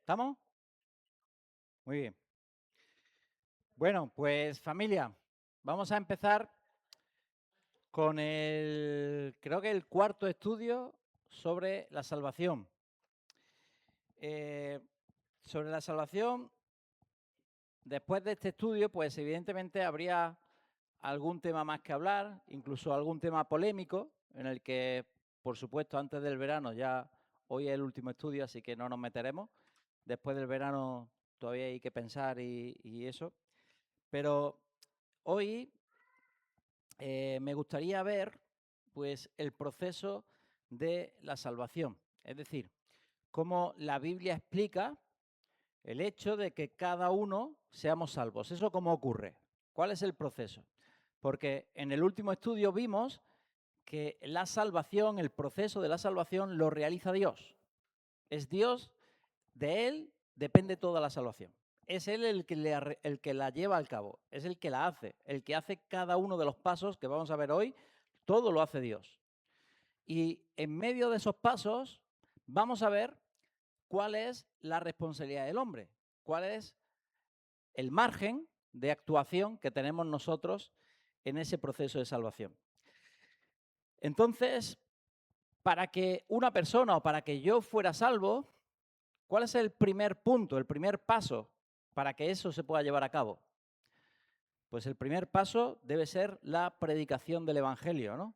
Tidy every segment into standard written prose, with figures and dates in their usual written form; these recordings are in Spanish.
¿Estamos? Muy bien. Bueno, pues familia, vamos a empezar con creo que el cuarto estudio sobre la salvación. Eh, sobre la salvación, después de este estudio, pues evidentemente habría algún tema más que hablar, incluso algún tema polémico, en el que, por supuesto, antes del verano ya hoy es el último estudio, así que no nos meteremos. Después del verano todavía hay que pensar y eso. Pero hoy me gustaría ver pues, el proceso de la salvación. Es decir, cómo la Biblia explica el hecho de que cada uno seamos salvos. ¿Eso cómo ocurre? ¿Cuál es el proceso? Porque en el último estudio vimos que la salvación, el proceso de la salvación lo realiza Dios. Es Dios, de Él depende toda la salvación. Es Él el que la lleva al cabo, es el que la hace, el que hace cada uno de los pasos que vamos a ver hoy, todo lo hace Dios. Y en medio de esos pasos vamos a ver cuál es la responsabilidad del hombre, cuál es el margen de actuación que tenemos nosotros en ese proceso de salvación. Entonces, para que una persona o para que yo fuera salvo, ¿cuál es el primer punto, el primer paso para que eso se pueda llevar a cabo? Pues el primer paso debe ser la predicación del Evangelio, ¿no?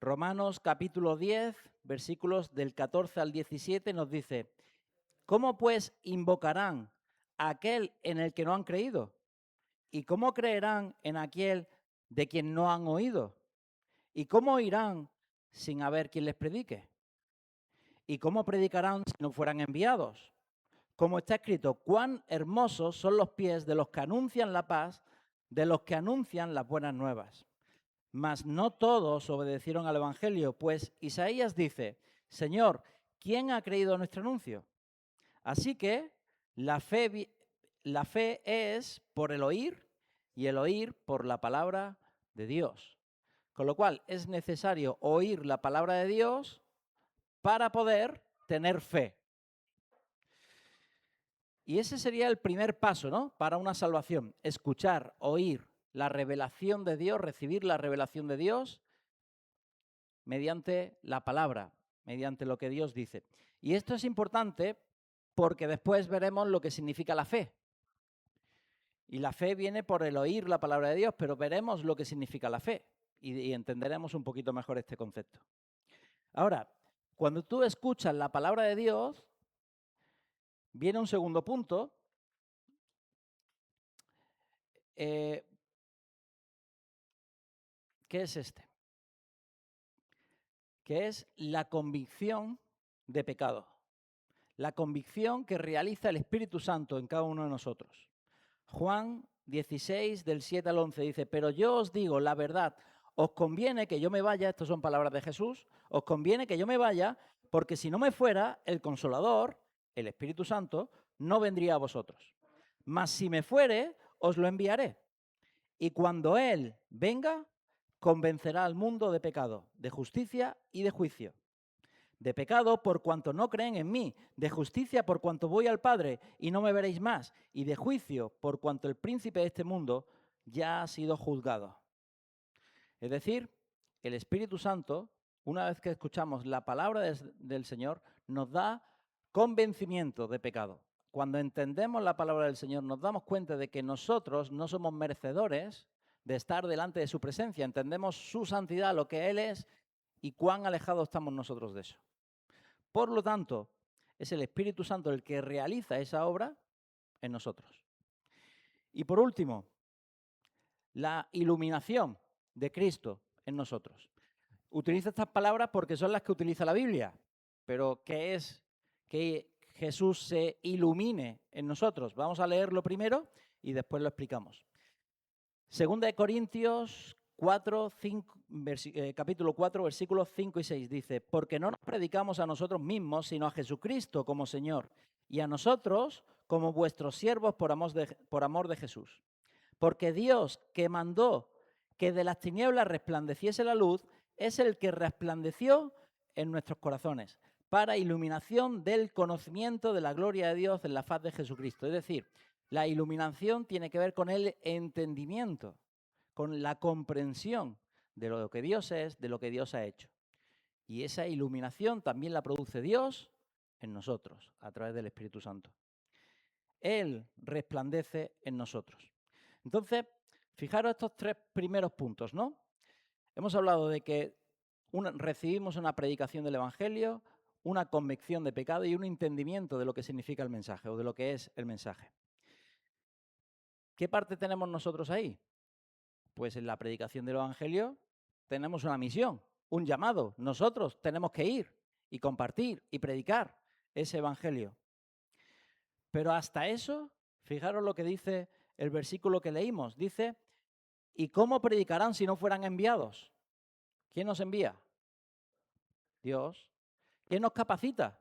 Romanos capítulo 10, versículos del 14 al 17 nos dice, ¿cómo pues invocarán a aquel en el que no han creído? ¿Y cómo creerán en aquel de quien no han oído? ¿Y cómo oirán sin haber quien les predique? ¿Y cómo predicarán si no fueran enviados? Como está escrito, cuán hermosos son los pies de los que anuncian la paz, de los que anuncian las buenas nuevas. Mas no todos obedecieron al Evangelio, pues Isaías dice, Señor, ¿quién ha creído nuestro anuncio? Así que la fe es por el oír y el oír por la palabra de Dios. Con lo cual es necesario oír la palabra de Dios para poder tener fe. Y ese sería el primer paso, ¿no? Para una salvación, escuchar, oír la revelación de Dios, recibir la revelación de Dios mediante la palabra, mediante lo que Dios dice. Y esto es importante porque después veremos lo que significa la fe. Y la fe viene por el oír la palabra de Dios, pero veremos lo que significa la fe y entenderemos un poquito mejor este concepto. Ahora, cuando tú escuchas la palabra de Dios, viene un segundo punto, que es este, que es la convicción de pecado. La convicción que realiza el Espíritu Santo en cada uno de nosotros. Juan 16, del 7 al 11 dice, pero yo os digo la verdad, os conviene que yo me vaya, estas son palabras de Jesús, os conviene que yo me vaya, porque si no me fuera, el Consolador, el Espíritu Santo, no vendría a vosotros. Mas si me fuere, os lo enviaré. Y cuando Él venga, convencerá al mundo de pecado, de justicia y de juicio. De pecado por cuanto no creen en mí, de justicia por cuanto voy al Padre y no me veréis más, y de juicio por cuanto el príncipe de este mundo ya ha sido juzgado. Es decir, el Espíritu Santo, una vez que escuchamos la palabra del Señor, nos da convencimiento de pecado. Cuando entendemos la palabra del Señor, nos damos cuenta de que nosotros no somos merecedores de estar delante de su presencia. Entendemos su santidad, lo que Él es y cuán alejados estamos nosotros de eso. Por lo tanto, es el Espíritu Santo el que realiza esa obra en nosotros. Y por último, la iluminación de Cristo en nosotros. Utilizo estas palabras porque son las que utiliza la Biblia, pero ¿qué es que Jesús se ilumine en nosotros? Vamos a leerlo primero y después lo explicamos. Segunda de Corintios 4, 5, capítulo 4, versículos 5 y 6 dice, porque no nos predicamos a nosotros mismos, sino a Jesucristo como Señor, y a nosotros como vuestros siervos por amor de Jesús. Porque Dios que mandó que de las tinieblas resplandeciese la luz, es el que resplandeció en nuestros corazones, para iluminación del conocimiento de la gloria de Dios en la faz de Jesucristo. Es decir, la iluminación tiene que ver con el entendimiento, con la comprensión de lo que Dios es, de lo que Dios ha hecho. Y esa iluminación también la produce Dios en nosotros, a través del Espíritu Santo. Él resplandece en nosotros. Entonces, fijaros estos tres primeros puntos, ¿no? Hemos hablado de que recibimos una predicación del Evangelio, una convicción de pecado y un entendimiento de lo que significa el mensaje o de lo que es el mensaje. ¿Qué parte tenemos nosotros ahí? Pues en la predicación del Evangelio tenemos una misión, un llamado. Nosotros tenemos que ir y compartir y predicar ese Evangelio. Pero hasta eso, fijaros lo que dice el versículo que leímos. Dice, ¿y cómo predicarán si no fueran enviados? ¿Quién nos envía? Dios. ¿Quién nos capacita?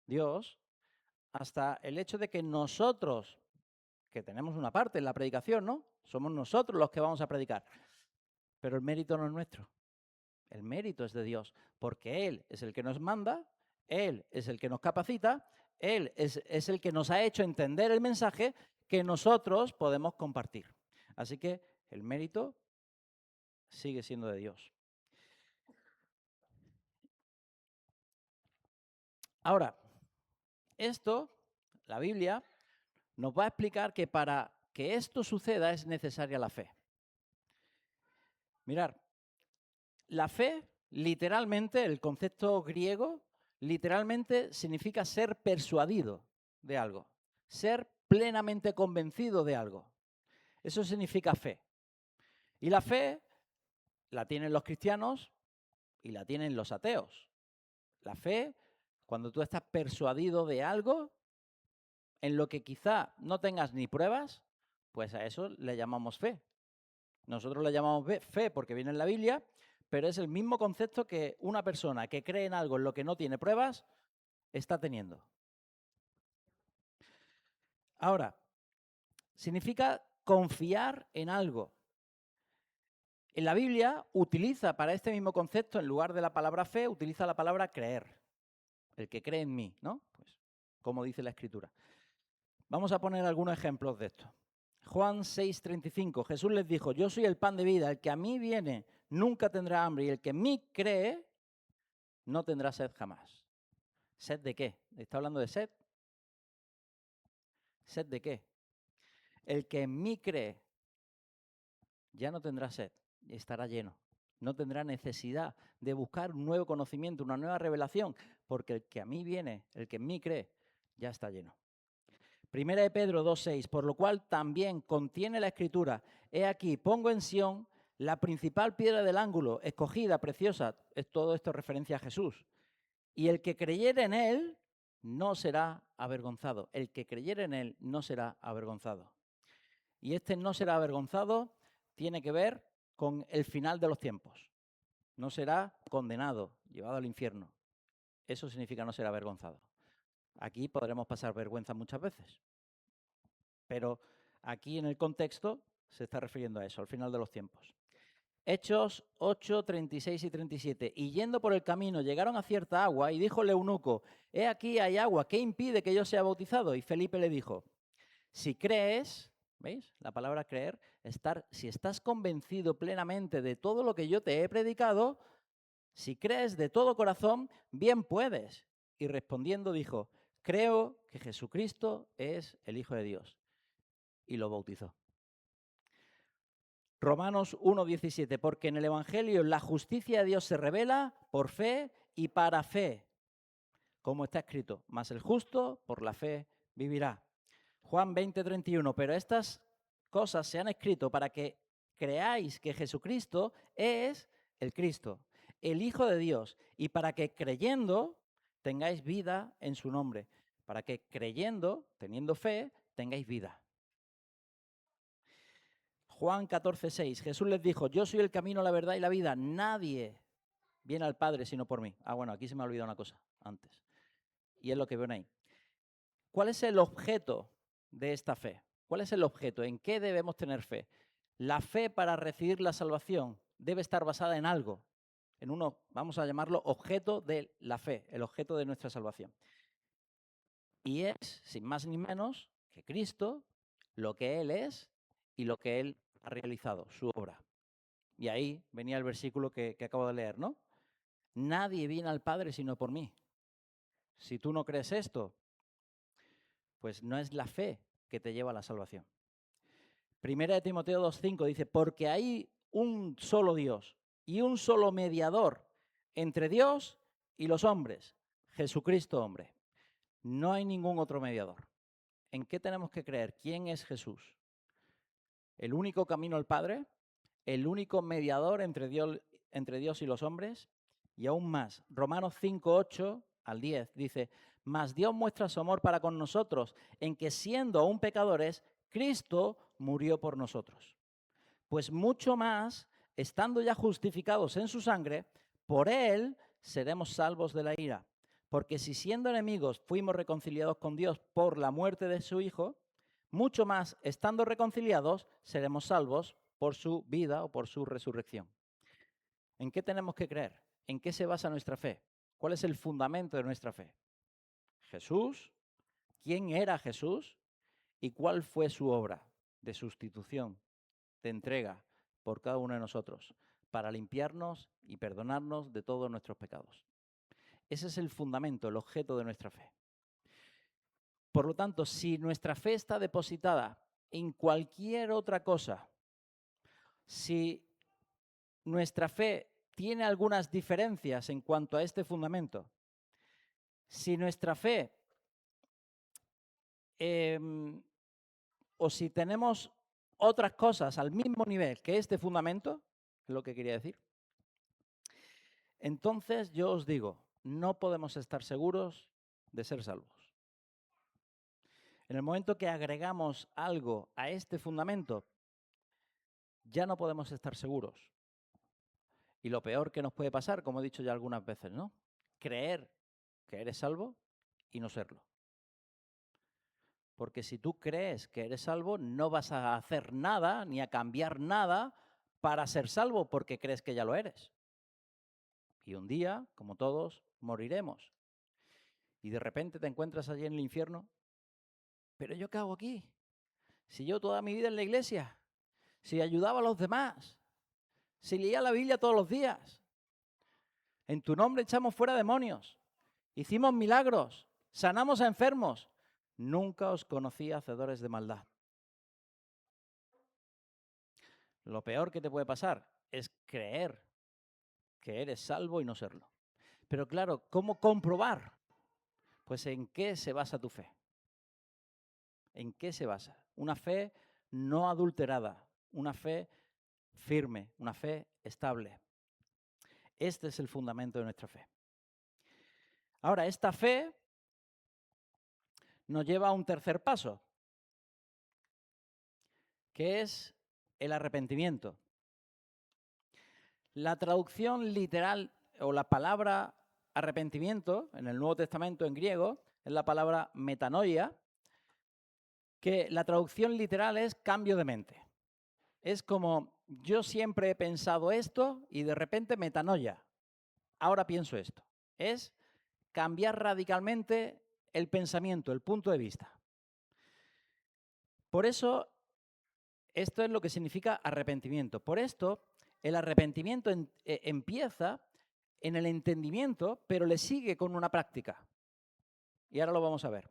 Dios. Hasta el hecho de que nosotros, que tenemos una parte en la predicación, ¿no? Somos nosotros los que vamos a predicar. Pero el mérito no es nuestro. El mérito es de Dios, porque Él es el que nos manda, Él es el que nos capacita, Él es el que nos ha hecho entender el mensaje que nosotros podemos compartir. Así que el mérito sigue siendo de Dios. Ahora, esto, la Biblia, nos va a explicar que para que esto suceda es necesaria la fe. Mirad, la fe, literalmente, el concepto griego, literalmente significa ser persuadido de algo, ser plenamente convencido de algo. Eso significa fe. Y la fe la tienen los cristianos y la tienen los ateos. La fe, cuando tú estás persuadido de algo, en lo que quizá no tengas ni pruebas, pues a eso le llamamos fe. Nosotros le llamamos fe porque viene en la Biblia, pero es el mismo concepto que una persona que cree en algo en lo que no tiene pruebas está teniendo. Ahora, significa confiar en algo. En la Biblia utiliza para este mismo concepto, en lugar de la palabra fe, utiliza la palabra creer. El que cree en mí, ¿no? Pues, como dice la Escritura. Vamos a poner algunos ejemplos de esto. Juan 6:35, Jesús les dijo, yo soy el pan de vida, el que a mí viene nunca tendrá hambre y el que en mí cree no tendrá sed jamás. ¿Sed de qué? ¿Está hablando de sed? ¿Sed de qué? El que en mí cree ya no tendrá sed, estará lleno. No tendrá necesidad de buscar un nuevo conocimiento, una nueva revelación, porque el que a mí viene, el que en mí cree, ya está lleno. Primera de Pedro 2:6, por lo cual también contiene la Escritura, he aquí, pongo en Sión la principal piedra del ángulo, escogida, preciosa, todo esto referencia a Jesús. Y el que creyere en él no será avergonzado. El que creyere en él no será avergonzado. Y este no será avergonzado tiene que ver con el final de los tiempos. No será condenado, llevado al infierno. Eso significa no ser avergonzado. Aquí podremos pasar vergüenza muchas veces. Pero aquí en el contexto se está refiriendo a eso, al final de los tiempos. Hechos 8, 36 y 37. Y yendo por el camino llegaron a cierta agua y dijo el eunuco, he aquí hay agua, ¿qué impide que yo sea bautizado? Y Felipe le dijo, si crees, ¿veis? La palabra creer, si estás convencido plenamente de todo lo que yo te he predicado, si crees de todo corazón, bien puedes. Y respondiendo dijo, creo que Jesucristo es el Hijo de Dios. Y lo bautizó. Romanos 1:17, porque en el Evangelio la justicia de Dios se revela por fe y para fe, como está escrito, mas el justo por la fe vivirá. Juan 20:31, pero estas cosas se han escrito para que creáis que Jesucristo es el Cristo, el Hijo de Dios, y para que creyendo tengáis vida en su nombre, para que creyendo, teniendo fe, tengáis vida. Juan 14:6, Jesús les dijo, yo soy el camino, la verdad y la vida, nadie viene al Padre sino por mí. Bueno, aquí se me ha olvidado una cosa antes, y es lo que ven ahí. ¿Cuál es el objeto de esta fe? ¿Cuál es el objeto? ¿En qué debemos tener fe? La fe para recibir la salvación debe estar basada en algo. en uno, vamos a llamarlo objeto de la fe, el objeto de nuestra salvación. Y es, sin más ni menos, que Cristo, lo que Él es y lo que Él ha realizado, su obra. Y ahí venía el versículo que acabo de leer, ¿no? Nadie viene al Padre sino por mí. Si tú no crees esto, pues no es la fe que te lleva a la salvación. Primera de Timoteo 2:5 dice, porque hay un solo Dios y un solo mediador entre Dios y los hombres, Jesucristo hombre. No hay ningún otro mediador. ¿En qué tenemos que creer? ¿Quién es Jesús? El único camino al Padre, el único mediador entre Dios y los hombres, y aún más. Romanos 5:8 al 10 dice, mas Dios muestra su amor para con nosotros, en que siendo aún pecadores, Cristo murió por nosotros. Pues mucho más, estando ya justificados en su sangre, por Él seremos salvos de la ira. Porque si siendo enemigos fuimos reconciliados con Dios por la muerte de su Hijo, mucho más, estando reconciliados, seremos salvos por su vida o por su resurrección. ¿En qué tenemos que creer? ¿En qué se basa nuestra fe? ¿Cuál es el fundamento de nuestra fe? Jesús. ¿Quién era Jesús? ¿Y cuál fue su obra de sustitución, de entrega por cada uno de nosotros, para limpiarnos y perdonarnos de todos nuestros pecados? Ese es el fundamento, el objeto de nuestra fe. Por lo tanto, si nuestra fe está depositada en cualquier otra cosa, si nuestra fe tiene algunas diferencias en cuanto a este fundamento, si nuestra fe o si tenemos otras cosas al mismo nivel que este fundamento, es lo que quería decir, entonces yo os digo, no podemos estar seguros de ser salvos. En el momento que agregamos algo a este fundamento, ya no podemos estar seguros. Y lo peor que nos puede pasar, como he dicho ya algunas veces, ¿no? Creer que eres salvo y no serlo. Porque si tú crees que eres salvo, no vas a hacer nada ni a cambiar nada para ser salvo porque crees que ya lo eres. Y un día, como todos, moriremos. Y de repente te encuentras allí en el infierno. ¿Pero yo qué hago aquí? Si yo toda mi vida en la iglesia, si ayudaba a los demás, si leía la Biblia todos los días, en tu nombre echamos fuera demonios, hicimos milagros, sanamos a enfermos, nunca os conocí hacedores de maldad. Lo peor que te puede pasar es creer que eres salvo y no serlo. Pero claro, ¿cómo comprobar? Pues ¿en qué se basa tu fe? ¿En qué se basa? Una fe no adulterada, una fe firme, una fe estable. Este es el fundamento de nuestra fe. Ahora, esta fe nos lleva a un tercer paso, que es el arrepentimiento. La traducción literal o la palabra arrepentimiento en el Nuevo Testamento en griego es la palabra metanoia, que la traducción literal es cambio de mente. Es como yo siempre he pensado esto y de repente metanoia. Ahora pienso esto. Es cambiar radicalmente el pensamiento, el punto de vista. Por eso, esto es lo que significa arrepentimiento. Por esto, el arrepentimiento empieza en el entendimiento, pero le sigue con una práctica. Y ahora lo vamos a ver.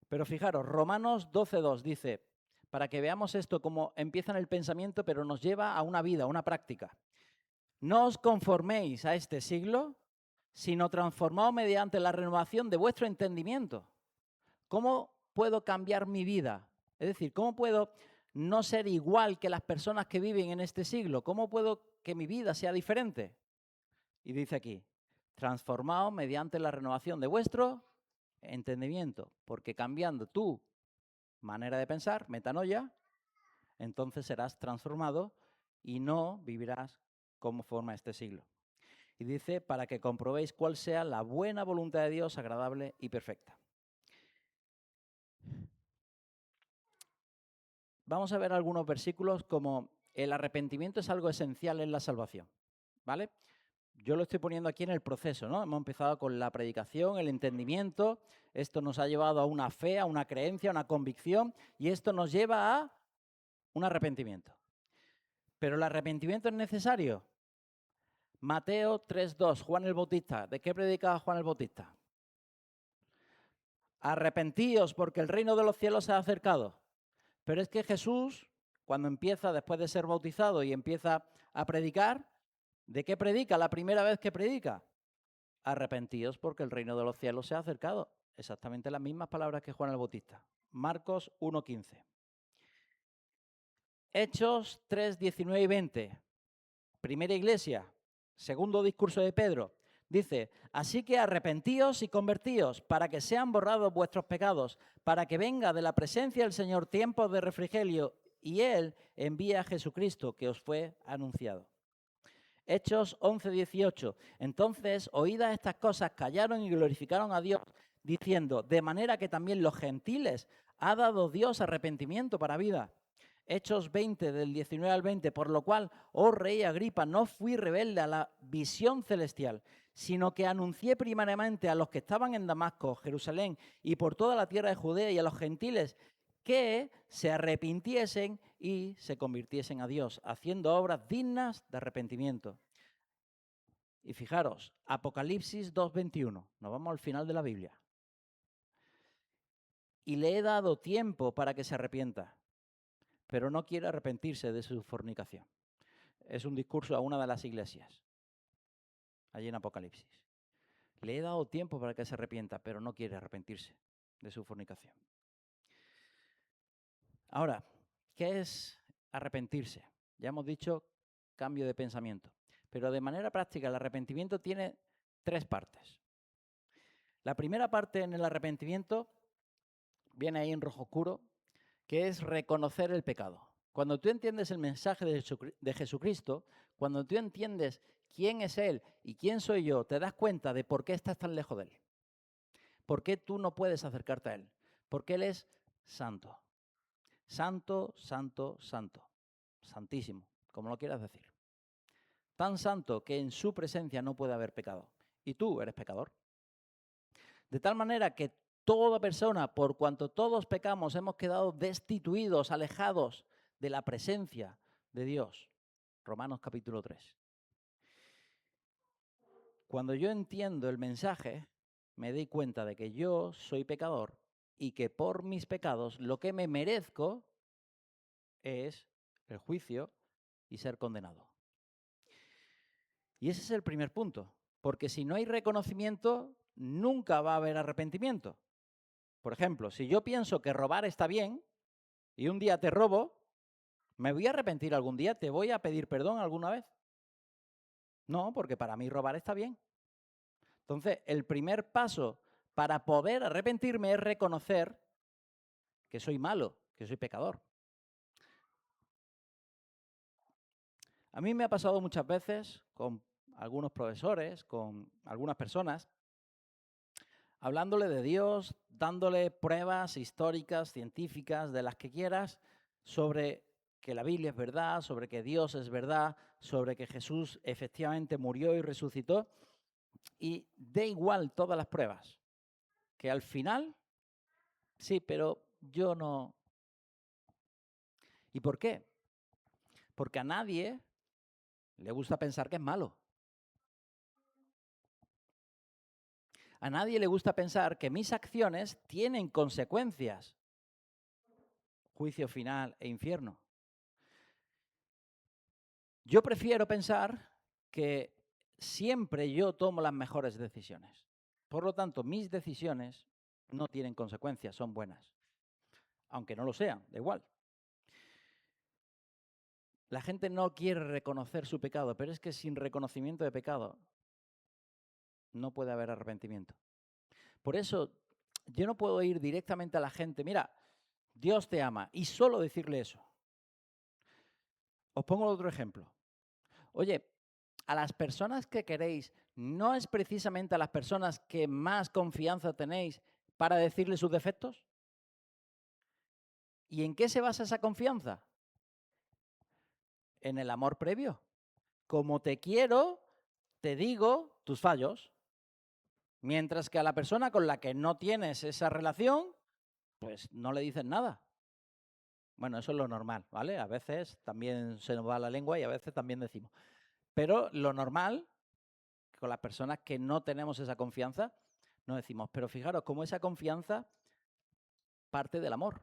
Pero fijaros, Romanos 12:2 dice, para que veamos esto como empieza en el pensamiento, pero nos lleva a una vida, a una práctica. No os conforméis a este siglo, sino transformaos mediante la renovación de vuestro entendimiento. ¿Cómo puedo cambiar mi vida? Es decir, ¿cómo puedo no ser igual que las personas que viven en este siglo? ¿Cómo puedo que mi vida sea diferente? Y dice aquí, transformaos mediante la renovación de vuestro entendimiento, porque cambiando tu manera de pensar, metanoia, entonces serás transformado y no vivirás como forma este siglo. Y dice, para que comprobéis cuál sea la buena voluntad de Dios, agradable y perfecta. Vamos a ver algunos versículos como el arrepentimiento es algo esencial en la salvación, ¿vale? Yo lo estoy poniendo aquí en el proceso, ¿no? Hemos empezado con la predicación, el entendimiento. Esto nos ha llevado a una fe, a una creencia, a una convicción. Y esto nos lleva a un arrepentimiento. Pero el arrepentimiento es necesario. Mateo 3:2, Juan el Bautista. ¿De qué predicaba Juan el Bautista? Arrepentíos porque el reino de los cielos se ha acercado. Pero es que Jesús, cuando empieza, después de ser bautizado y empieza a predicar, ¿de qué predica la primera vez que predica? Arrepentíos porque el reino de los cielos se ha acercado. Exactamente las mismas palabras que Juan el Bautista. Marcos 1:15. Hechos 3:19 y 20. Primera iglesia, segundo discurso de Pedro. Dice, así que arrepentíos y convertíos para que sean borrados vuestros pecados, para que venga de la presencia del Señor tiempos de refrigerio y Él envía a Jesucristo que os fue anunciado. Hechos 11:18. Entonces, oídas estas cosas, callaron y glorificaron a Dios, diciendo, de manera que también los gentiles ha dado Dios arrepentimiento para vida. Hechos 20, del 19 al 20, por lo cual, oh rey Agripa, no fui rebelde a la visión celestial, sino que anuncié primariamente a los que estaban en Damasco, Jerusalén y por toda la tierra de Judea y a los gentiles que se arrepintiesen y se convirtiesen a Dios, haciendo obras dignas de arrepentimiento. Y fijaros, Apocalipsis 2:21, nos vamos al final de la Biblia. Y le he dado tiempo para que se arrepienta, pero no quiere arrepentirse de su fornicación. Es un discurso a una de las iglesias, allí en Apocalipsis. Le he dado tiempo para que se arrepienta, pero no quiere arrepentirse de su fornicación. Ahora, ¿qué es arrepentirse? Ya hemos dicho cambio de pensamiento, pero de manera práctica el arrepentimiento tiene 3 partes. La primera parte en el arrepentimiento viene ahí en rojo oscuro, que es reconocer el pecado. Cuando tú entiendes el mensaje de Jesucristo, cuando tú entiendes quién es Él y quién soy yo, te das cuenta de por qué estás tan lejos de Él. ¿Por qué tú no puedes acercarte a Él? Porque Él es santo. Santo, santo, santo. Santísimo, como lo quieras decir. Tan santo que en su presencia no puede haber pecado. Y tú eres pecador. De tal manera que toda persona, por cuanto todos pecamos, hemos quedado destituidos, alejados de la presencia de Dios. Romanos capítulo 3. Cuando yo entiendo el mensaje, me doy cuenta de que yo soy pecador y que por mis pecados lo que me merezco es el juicio y ser condenado. Y ese es el primer punto, porque si no hay reconocimiento, nunca va a haber arrepentimiento. Por ejemplo, si yo pienso que robar está bien y un día te robo, ¿me voy a arrepentir algún día? ¿Te voy a pedir perdón alguna vez? No, porque para mí robar está bien. Entonces, el primer paso para poder arrepentirme es reconocer que soy malo, que soy pecador. A mí me ha pasado muchas veces con algunos profesores, con algunas personas, hablándole de Dios, dándole pruebas históricas, científicas, de las que quieras, sobre que la Biblia es verdad, sobre que Dios es verdad, sobre que Jesús efectivamente murió y resucitó. Y da igual todas las pruebas, que al final, sí, pero yo no. ¿Y por qué? Porque a nadie le gusta pensar que es malo. A nadie le gusta pensar que mis acciones tienen consecuencias. Juicio final e infierno. Yo prefiero pensar que siempre yo tomo las mejores decisiones. Por lo tanto, mis decisiones no tienen consecuencias, son buenas. Aunque no lo sean, da igual. La gente no quiere reconocer su pecado, pero es que sin reconocimiento de pecado no puede haber arrepentimiento. Por eso yo no puedo ir directamente a la gente, mira, Dios te ama, y solo decirle eso. Os pongo otro ejemplo. Oye, a las personas que queréis, ¿no es precisamente a las personas que más confianza tenéis para decirle sus defectos? ¿Y en qué se basa esa confianza? En el amor previo. Como te quiero, te digo tus fallos. Mientras que a la persona con la que no tienes esa relación, pues no le dices nada. Bueno, eso es lo normal, ¿vale? A veces también se nos va la lengua y a veces también decimos. Pero lo normal, con las personas que no tenemos esa confianza, no decimos. Pero fijaros cómo esa confianza parte del amor.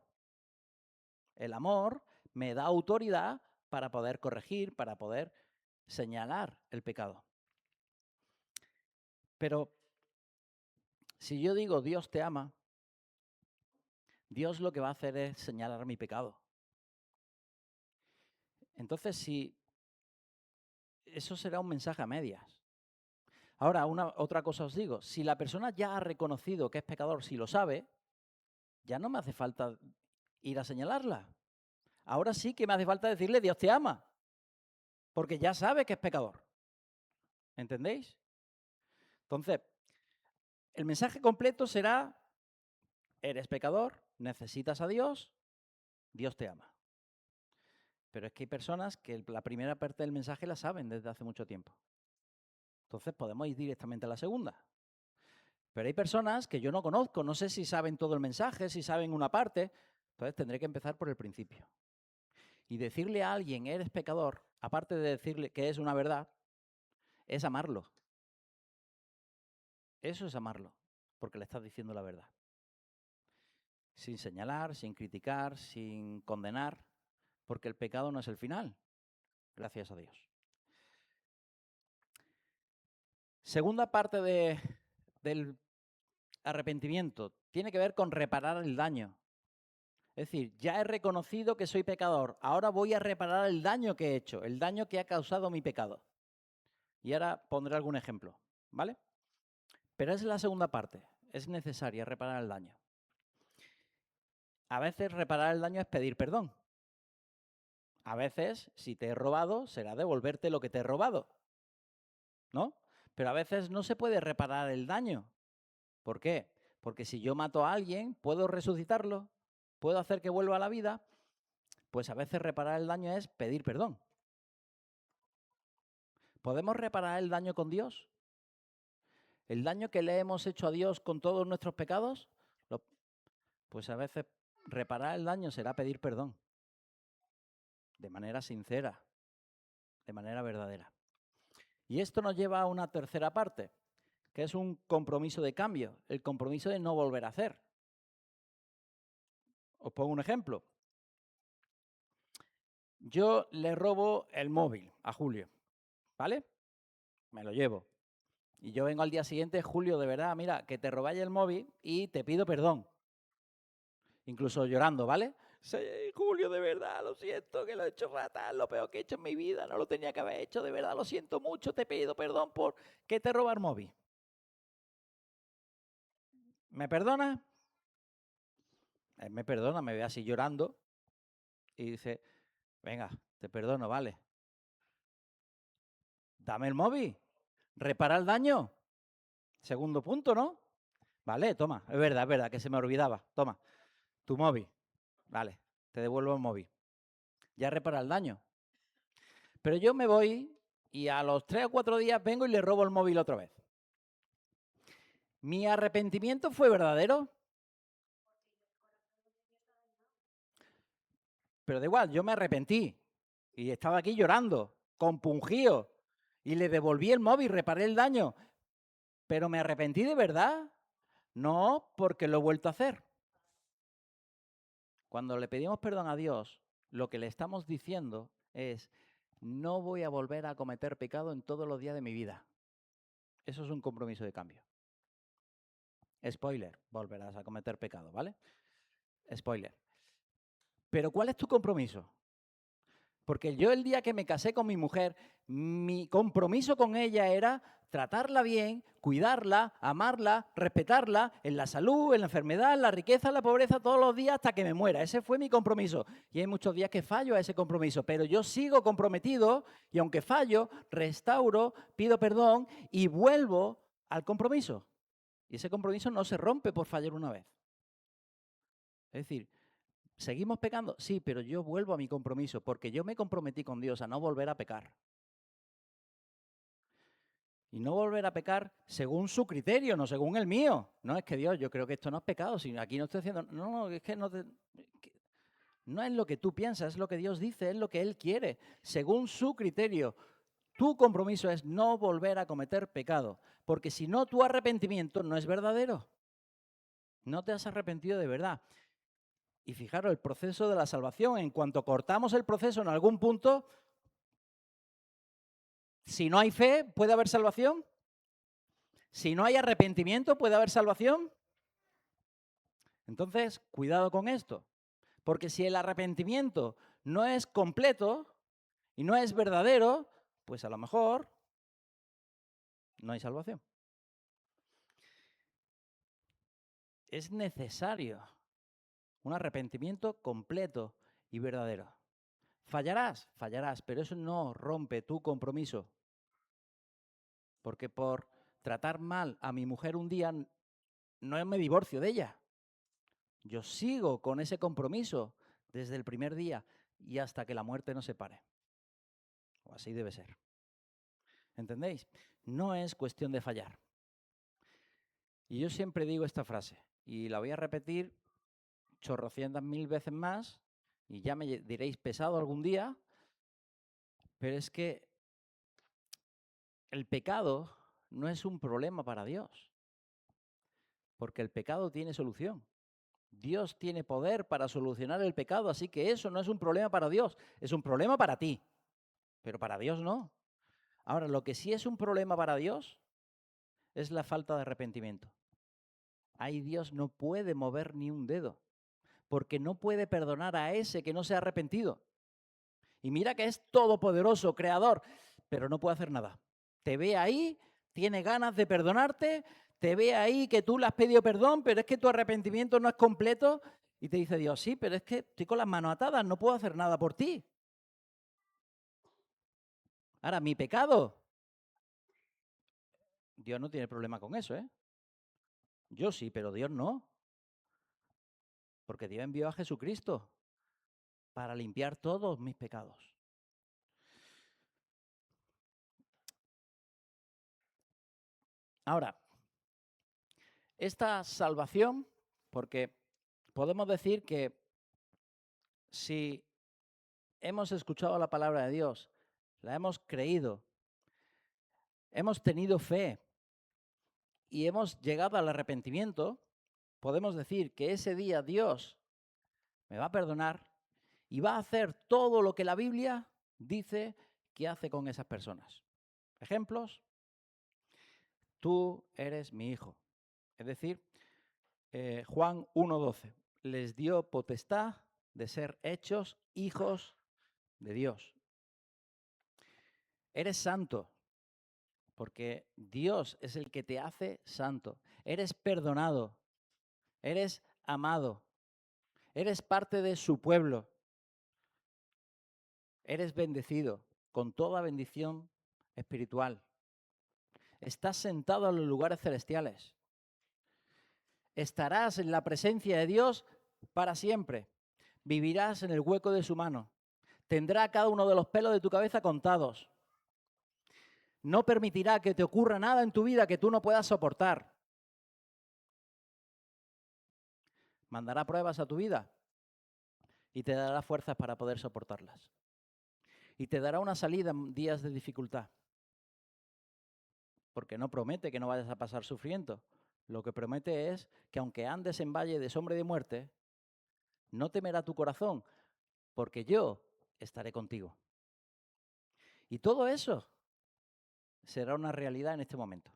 El amor me da autoridad para poder corregir, para poder señalar el pecado. Pero si yo digo Dios te ama, Dios lo que va a hacer es señalar mi pecado. Entonces, si eso será un mensaje a medias. Ahora, otra cosa os digo, si la persona ya ha reconocido que es pecador, si lo sabe, ya no me hace falta ir a señalarla. Ahora sí que me hace falta decirle Dios te ama, porque ya sabe que es pecador. ¿Entendéis? Entonces, el mensaje completo será, eres pecador, necesitas a Dios, Dios te ama. Pero es que hay personas que la primera parte del mensaje la saben desde hace mucho tiempo. Entonces podemos ir directamente a la segunda. Pero hay personas que yo no conozco, no sé si saben todo el mensaje, si saben una parte, entonces tendré que empezar por el principio. Y decirle a alguien, eres pecador, aparte de decirle que es una verdad, es amarlo. Eso es amarlo, porque le estás diciendo la verdad. Sin señalar, sin criticar, sin condenar, porque el pecado no es el final, gracias a Dios. Segunda parte del arrepentimiento tiene que ver con reparar el daño. Es decir, ya he reconocido que soy pecador, ahora voy a reparar el daño que he hecho, el daño que ha causado mi pecado. Y ahora pondré algún ejemplo, ¿vale? Pero es la segunda parte, es necesaria reparar el daño. A veces reparar el daño es pedir perdón. A veces, si te he robado, será devolverte lo que te he robado, ¿no? Pero a veces no se puede reparar el daño. ¿Por qué? Porque si yo mato a alguien, ¿puedo resucitarlo? ¿Puedo hacer que vuelva a la vida? Pues a veces reparar el daño es pedir perdón. ¿Podemos reparar el daño con Dios? ¿El daño que le hemos hecho a Dios con todos nuestros pecados? Pues a veces reparar el daño será pedir perdón. De manera sincera, de manera verdadera. Y esto nos lleva a una tercera parte, que es un compromiso de cambio, el compromiso de no volver a hacer. Os pongo un ejemplo. Yo le robo el móvil a Julio, ¿vale? Me lo llevo. Y yo vengo al día siguiente, Julio, de verdad, mira, que te robáis el móvil y te pido perdón. Incluso llorando, ¿vale? Sí, Julio, de verdad, lo siento, que lo he hecho fatal, lo peor que he hecho en mi vida, no lo tenía que haber hecho, de verdad, lo siento mucho, te pido perdón por que te roba el móvil. ¿Me perdona? Él me perdona, me ve así llorando y dice, venga, te perdono, vale. Dame el móvil, repara el daño. Segundo punto, ¿no? Vale, toma, es verdad, que se me olvidaba. Toma, tu móvil. Vale, te devuelvo el móvil. Ya repara el daño. Pero yo me voy y a los 3 o 4 días vengo y le robo el móvil otra vez. ¿Mi arrepentimiento fue verdadero? Pero da igual, yo me arrepentí y estaba aquí llorando, compungido, y le devolví el móvil, reparé el daño. ¿Pero me arrepentí de verdad? No, porque lo he vuelto a hacer. Cuando le pedimos perdón a Dios, lo que le estamos diciendo es, no voy a volver a cometer pecado en todos los días de mi vida. Eso es un compromiso de cambio. Spoiler, volverás a cometer pecado, ¿vale? Spoiler. Pero ¿cuál es tu compromiso? Porque yo el día que me casé con mi mujer, mi compromiso con ella era tratarla bien, cuidarla, amarla, respetarla en la salud, en la enfermedad, en la riqueza, en la pobreza, todos los días hasta que me muera. Ese fue mi compromiso. Y hay muchos días que fallo a ese compromiso, pero yo sigo comprometido y aunque fallo, restauro, pido perdón y vuelvo al compromiso. Y ese compromiso no se rompe por fallar una vez. Es decir, ¿seguimos pecando? Sí, pero yo vuelvo a mi compromiso porque yo me comprometí con Dios a no volver a pecar. Y no volver a pecar según su criterio, no según el mío. No, es que Dios, yo creo que esto no es pecado, si aquí no estoy haciendo... No, es que no es lo que tú piensas, es lo que Dios dice, es lo que Él quiere, según su criterio. Tu compromiso es no volver a cometer pecado, porque si no, tu arrepentimiento no es verdadero. No te has arrepentido de verdad. Y fijaros, el proceso de la salvación, en cuanto cortamos el proceso en algún punto, si no hay fe, ¿puede haber salvación? Si no hay arrepentimiento, ¿puede haber salvación? Entonces, cuidado con esto, porque si el arrepentimiento no es completo y no es verdadero, pues a lo mejor no hay salvación. Es necesario un arrepentimiento completo y verdadero. Fallarás, fallarás, pero eso no rompe tu compromiso. Porque por tratar mal a mi mujer un día, no me divorcio de ella. Yo sigo con ese compromiso desde el primer día y hasta que la muerte nos separe. O así debe ser. ¿Entendéis? No es cuestión de fallar. Y yo siempre digo esta frase, y la voy a repetir chorrocientas mil veces más, y ya me diréis pesado algún día, pero es que el pecado no es un problema para Dios, porque el pecado tiene solución. Dios tiene poder para solucionar el pecado, así que eso no es un problema para Dios, es un problema para ti, pero para Dios no. Ahora, lo que sí es un problema para Dios es la falta de arrepentimiento. Ahí Dios no puede mover ni un dedo, porque no puede perdonar a ese que no se ha arrepentido. Y mira que es todopoderoso, creador, pero no puede hacer nada. Te ve ahí, tiene ganas de perdonarte, te ve ahí que tú le has pedido perdón, pero es que tu arrepentimiento no es completo. Y te dice Dios, sí, pero es que estoy con las manos atadas, no puedo hacer nada por ti. Ahora, mi pecado, Dios no tiene problema con eso, ¿eh? Yo sí, pero Dios no. Porque Dios envió a Jesucristo para limpiar todos mis pecados. Ahora, esta salvación, porque podemos decir que si hemos escuchado la palabra de Dios, la hemos creído, hemos tenido fe y hemos llegado al arrepentimiento, podemos decir que ese día Dios me va a perdonar y va a hacer todo lo que la Biblia dice que hace con esas personas. Ejemplos, tú eres mi hijo. Es decir, Juan 1:12, les dio potestad de ser hechos hijos de Dios. Eres santo, porque Dios es el que te hace santo. Eres perdonado, eres amado, eres parte de su pueblo, eres bendecido con toda bendición espiritual. Estás sentado en los lugares celestiales. Estarás en la presencia de Dios para siempre. Vivirás en el hueco de su mano. Tendrá cada uno de los pelos de tu cabeza contados. No permitirá que te ocurra nada en tu vida que tú no puedas soportar. Mandará pruebas a tu vida y te dará fuerzas para poder soportarlas. Y te dará una salida en días de dificultad. Porque no promete que no vayas a pasar sufriendo. Lo que promete es que aunque andes en valle de sombra y de muerte, no temerá tu corazón, porque yo estaré contigo. Y todo eso será una realidad en este momento.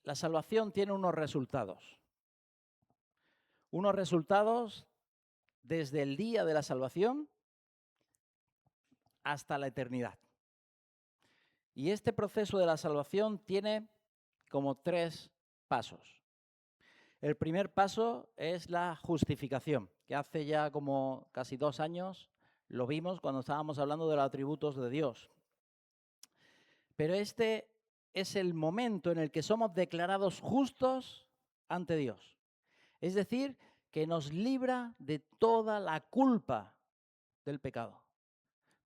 La salvación tiene unos resultados. Unos resultados desde el día de la salvación hasta la eternidad. Y este proceso de la salvación tiene como 3 pasos. El primer paso es la justificación, que hace ya como casi 2 años lo vimos cuando estábamos hablando de los atributos de Dios. Pero este es el momento en el que somos declarados justos ante Dios. Es decir, que nos libra de toda la culpa del pecado.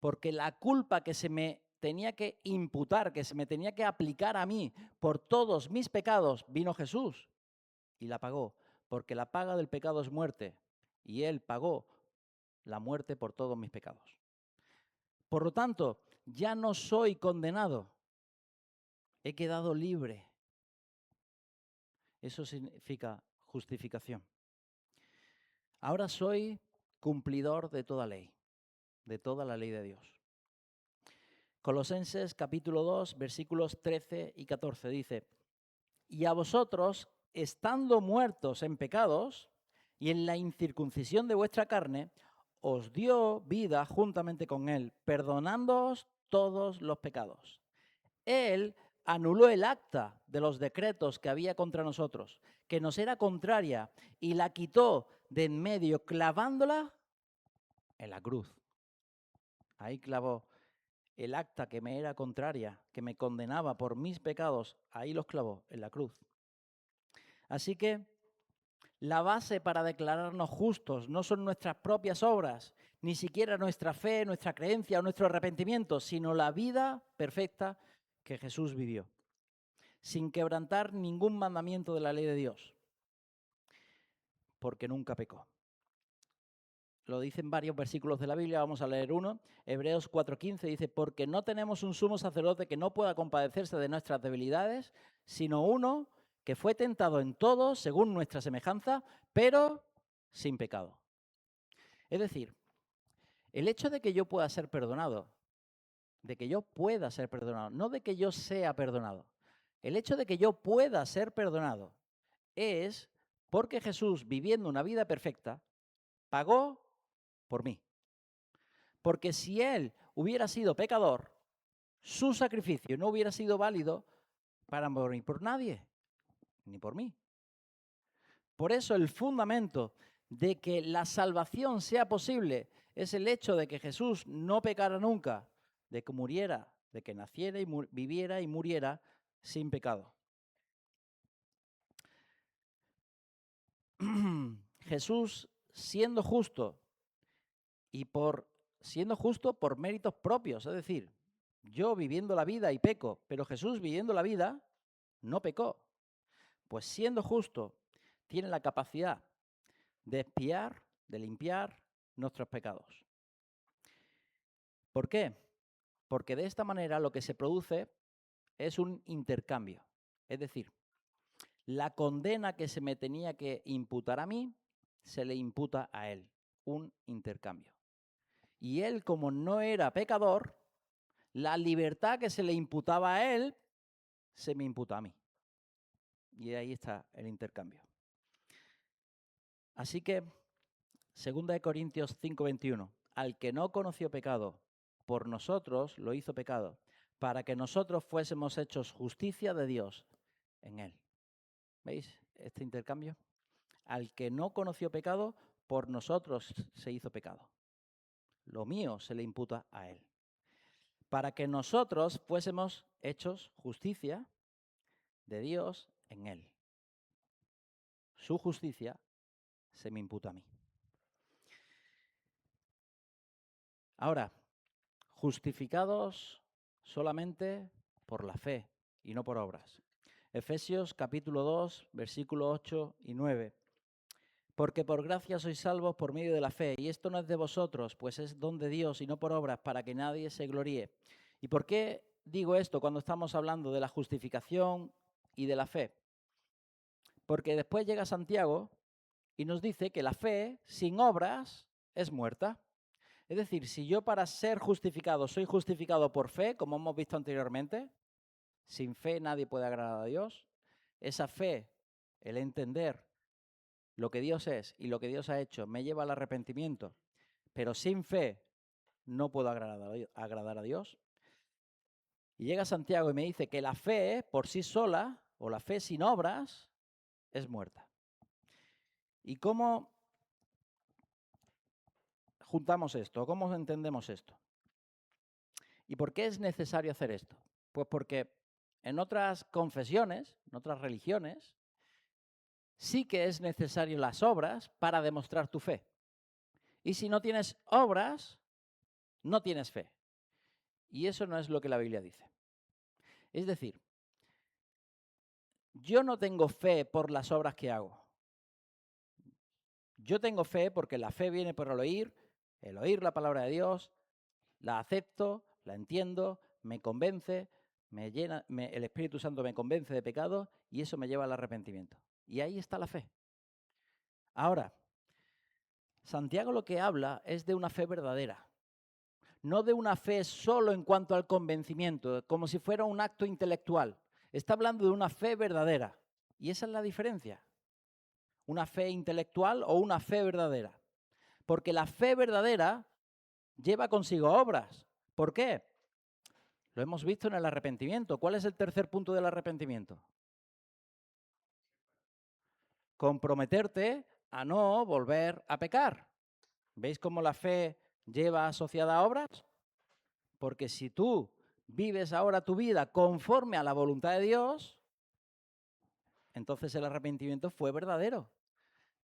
porque la culpa que se me tenía que imputar, que se me tenía que aplicar a mí por todos mis pecados, vino Jesús y la pagó, porque la paga del pecado es muerte, y Él pagó la muerte por todos mis pecados. Por lo tanto, ya no soy condenado, he quedado libre. Eso significa justificación. Ahora soy cumplidor de toda ley, de toda la ley de Dios. Colosenses capítulo 2, versículos 13 y 14 dice: y a vosotros, estando muertos en pecados y en la incircuncisión de vuestra carne, os dio vida juntamente con Él, perdonándoos todos los pecados. Él anuló el acta de los decretos que había contra nosotros, que nos era contraria, y la quitó de en medio, clavándola en la cruz. Ahí clavó el acta que me era contraria, que me condenaba por mis pecados, ahí los clavó en la cruz. Así que la base para declararnos justos no son nuestras propias obras, ni siquiera nuestra fe, nuestra creencia o nuestro arrepentimiento, sino la vida perfecta que Jesús vivió, sin quebrantar ningún mandamiento de la ley de Dios, porque nunca pecó. Lo dicen varios versículos de la Biblia, vamos a leer uno. Hebreos 4:15 dice: porque no tenemos un sumo sacerdote que no pueda compadecerse de nuestras debilidades, sino uno que fue tentado en todo según nuestra semejanza, pero sin pecado. Es decir, el hecho de que yo pueda ser perdonado, no de que yo sea perdonado, el hecho de que yo pueda ser perdonado es porque Jesús, viviendo una vida perfecta, pagó por mí. Porque si Él hubiera sido pecador, su sacrificio no hubiera sido válido para morir por nadie, ni por mí. Por eso el fundamento de que la salvación sea posible es el hecho de que Jesús no pecara nunca, de que muriera, de que naciera y viviera y muriera sin pecado. Jesús siendo justo siendo justo por méritos propios, es decir, yo viviendo la vida y peco, pero Jesús viviendo la vida no pecó. Pues siendo justo, tiene la capacidad de expiar, de limpiar nuestros pecados. ¿Por qué? Porque de esta manera lo que se produce es un intercambio. Es decir, la condena que se me tenía que imputar a mí, se le imputa a él. Un intercambio. Y él, como no era pecador, la libertad que se le imputaba a él, se me imputa a mí. Y ahí está el intercambio. Así que, 2 Corintios 5:21, al que no conoció pecado, por nosotros lo hizo pecado, para que nosotros fuésemos hechos justicia de Dios en él. ¿Veis este intercambio? Al que no conoció pecado, por nosotros se hizo pecado. Lo mío se le imputa a él. Para que nosotros fuésemos hechos justicia de Dios en él. Su justicia se me imputa a mí. Ahora, justificados solamente por la fe y no por obras. Efesios capítulo 2, versículos 8 y 9. Porque por gracia sois salvos por medio de la fe, y esto no es de vosotros, pues es don de Dios y no por obras, para que nadie se gloríe. ¿Y por qué digo esto cuando estamos hablando de la justificación y de la fe? Porque después llega Santiago y nos dice que la fe sin obras es muerta. Es decir, si yo para ser justificado soy justificado por fe, como hemos visto anteriormente, sin fe nadie puede agradar a Dios, esa fe, el entender lo que Dios es y lo que Dios ha hecho, me lleva al arrepentimiento, pero sin fe no puedo agradar a Dios. Y llega Santiago y me dice que la fe por sí sola, o la fe sin obras, es muerta. ¿Y cómo juntamos esto? ¿Cómo entendemos esto? ¿Y por qué es necesario hacer esto? Pues porque en otras confesiones, en otras religiones, sí que es necesario las obras para demostrar tu fe. Y si no tienes obras, no tienes fe. Y eso no es lo que la Biblia dice. Es decir, yo no tengo fe por las obras que hago. Yo tengo fe porque la fe viene por el oír la palabra de Dios, la acepto, la entiendo, me convence, me llena, el Espíritu Santo me convence de pecado y eso me lleva al arrepentimiento. Y ahí está la fe. Ahora, Santiago lo que habla es de una fe verdadera, no de una fe solo en cuanto al convencimiento, como si fuera un acto intelectual. Está hablando de una fe verdadera. Y esa es la diferencia. Una fe intelectual o una fe verdadera. Porque la fe verdadera lleva consigo obras. ¿Por qué? Lo hemos visto en el arrepentimiento. ¿Cuál es el tercer punto del arrepentimiento? Comprometerte a no volver a pecar. ¿Veis cómo la fe lleva asociada a obras? Porque si tú vives ahora tu vida conforme a la voluntad de Dios, entonces el arrepentimiento fue verdadero.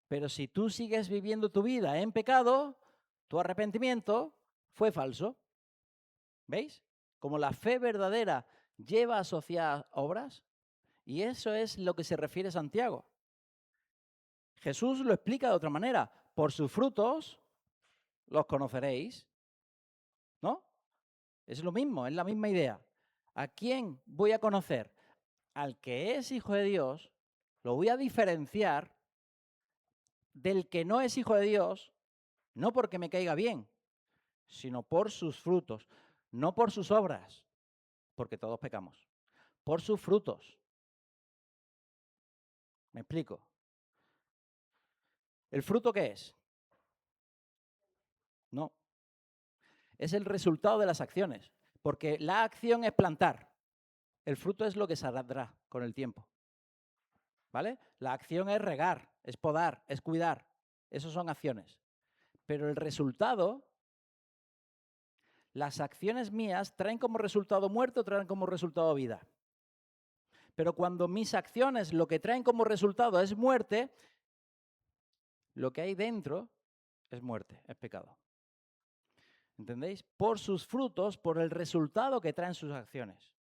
Pero si tú sigues viviendo tu vida en pecado, tu arrepentimiento fue falso. ¿Veis? Como la fe verdadera lleva asociadas obras, y eso es lo que se refiere Santiago. Jesús lo explica de otra manera. Por sus frutos los conoceréis. ¿No? Es lo mismo, es la misma idea. ¿A quién voy a conocer? Al que es hijo de Dios, lo voy a diferenciar del que no es hijo de Dios, no porque me caiga bien, sino por sus frutos, no por sus obras, porque todos pecamos, por sus frutos. ¿Me explico? ¿El fruto qué es? No. Es el resultado de las acciones, porque la acción es plantar. El fruto es lo que saldrá con el tiempo. ¿Vale? La acción es regar, es podar, es cuidar. Esas son acciones. Pero el resultado, las acciones mías traen como resultado muerte o traen como resultado vida. Pero cuando mis acciones lo que traen como resultado es muerte, lo que hay dentro es muerte, es pecado. ¿Entendéis? Por sus frutos, por el resultado que traen sus acciones,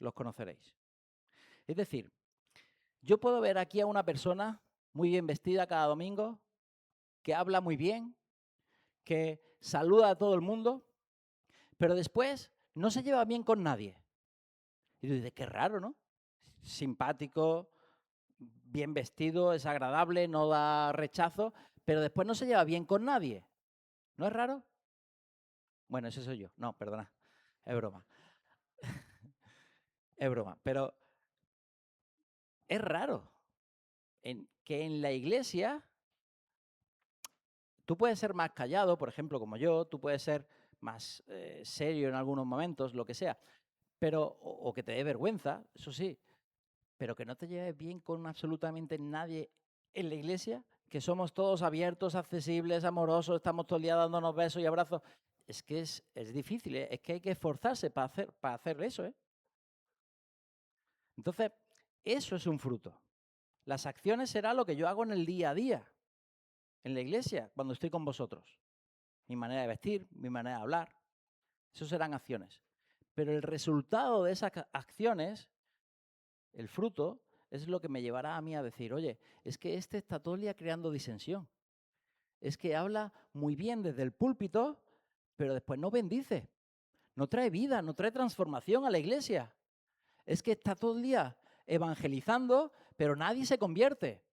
los conoceréis. Es decir, yo puedo ver aquí a una persona muy bien vestida cada domingo, que habla muy bien, que saluda a todo el mundo, pero después no se lleva bien con nadie. Y tú dices, qué raro, ¿no? Simpático, bien vestido, es agradable, no da rechazo, pero después no se lleva bien con nadie. ¿No es raro? Bueno, ese soy yo. No, perdona, es broma. Es broma, pero es raro que en la iglesia tú puedes ser más callado, por ejemplo, como yo, tú puedes ser más serio en algunos momentos, lo que sea, pero o que te dé vergüenza, eso sí, pero que no te lleves bien con absolutamente nadie en la iglesia, que somos todos abiertos, accesibles, amorosos, estamos todo el día dándonos besos y abrazos. Es que es difícil, ¿eh? Es que hay que esforzarse para hacer eso, ¿eh? Entonces, eso es un fruto. Las acciones será lo que yo hago en el día a día, en la iglesia, cuando estoy con vosotros. Mi manera de vestir, mi manera de hablar, eso serán acciones. Pero el resultado de esas acciones, el fruto, es lo que me llevará a mí a decir, oye, es que este está todo el día creando disensión. Es que habla muy bien desde el púlpito, pero después no bendice. No trae vida, no trae transformación a la iglesia. Es que está todo el día evangelizando, pero nadie se convierte.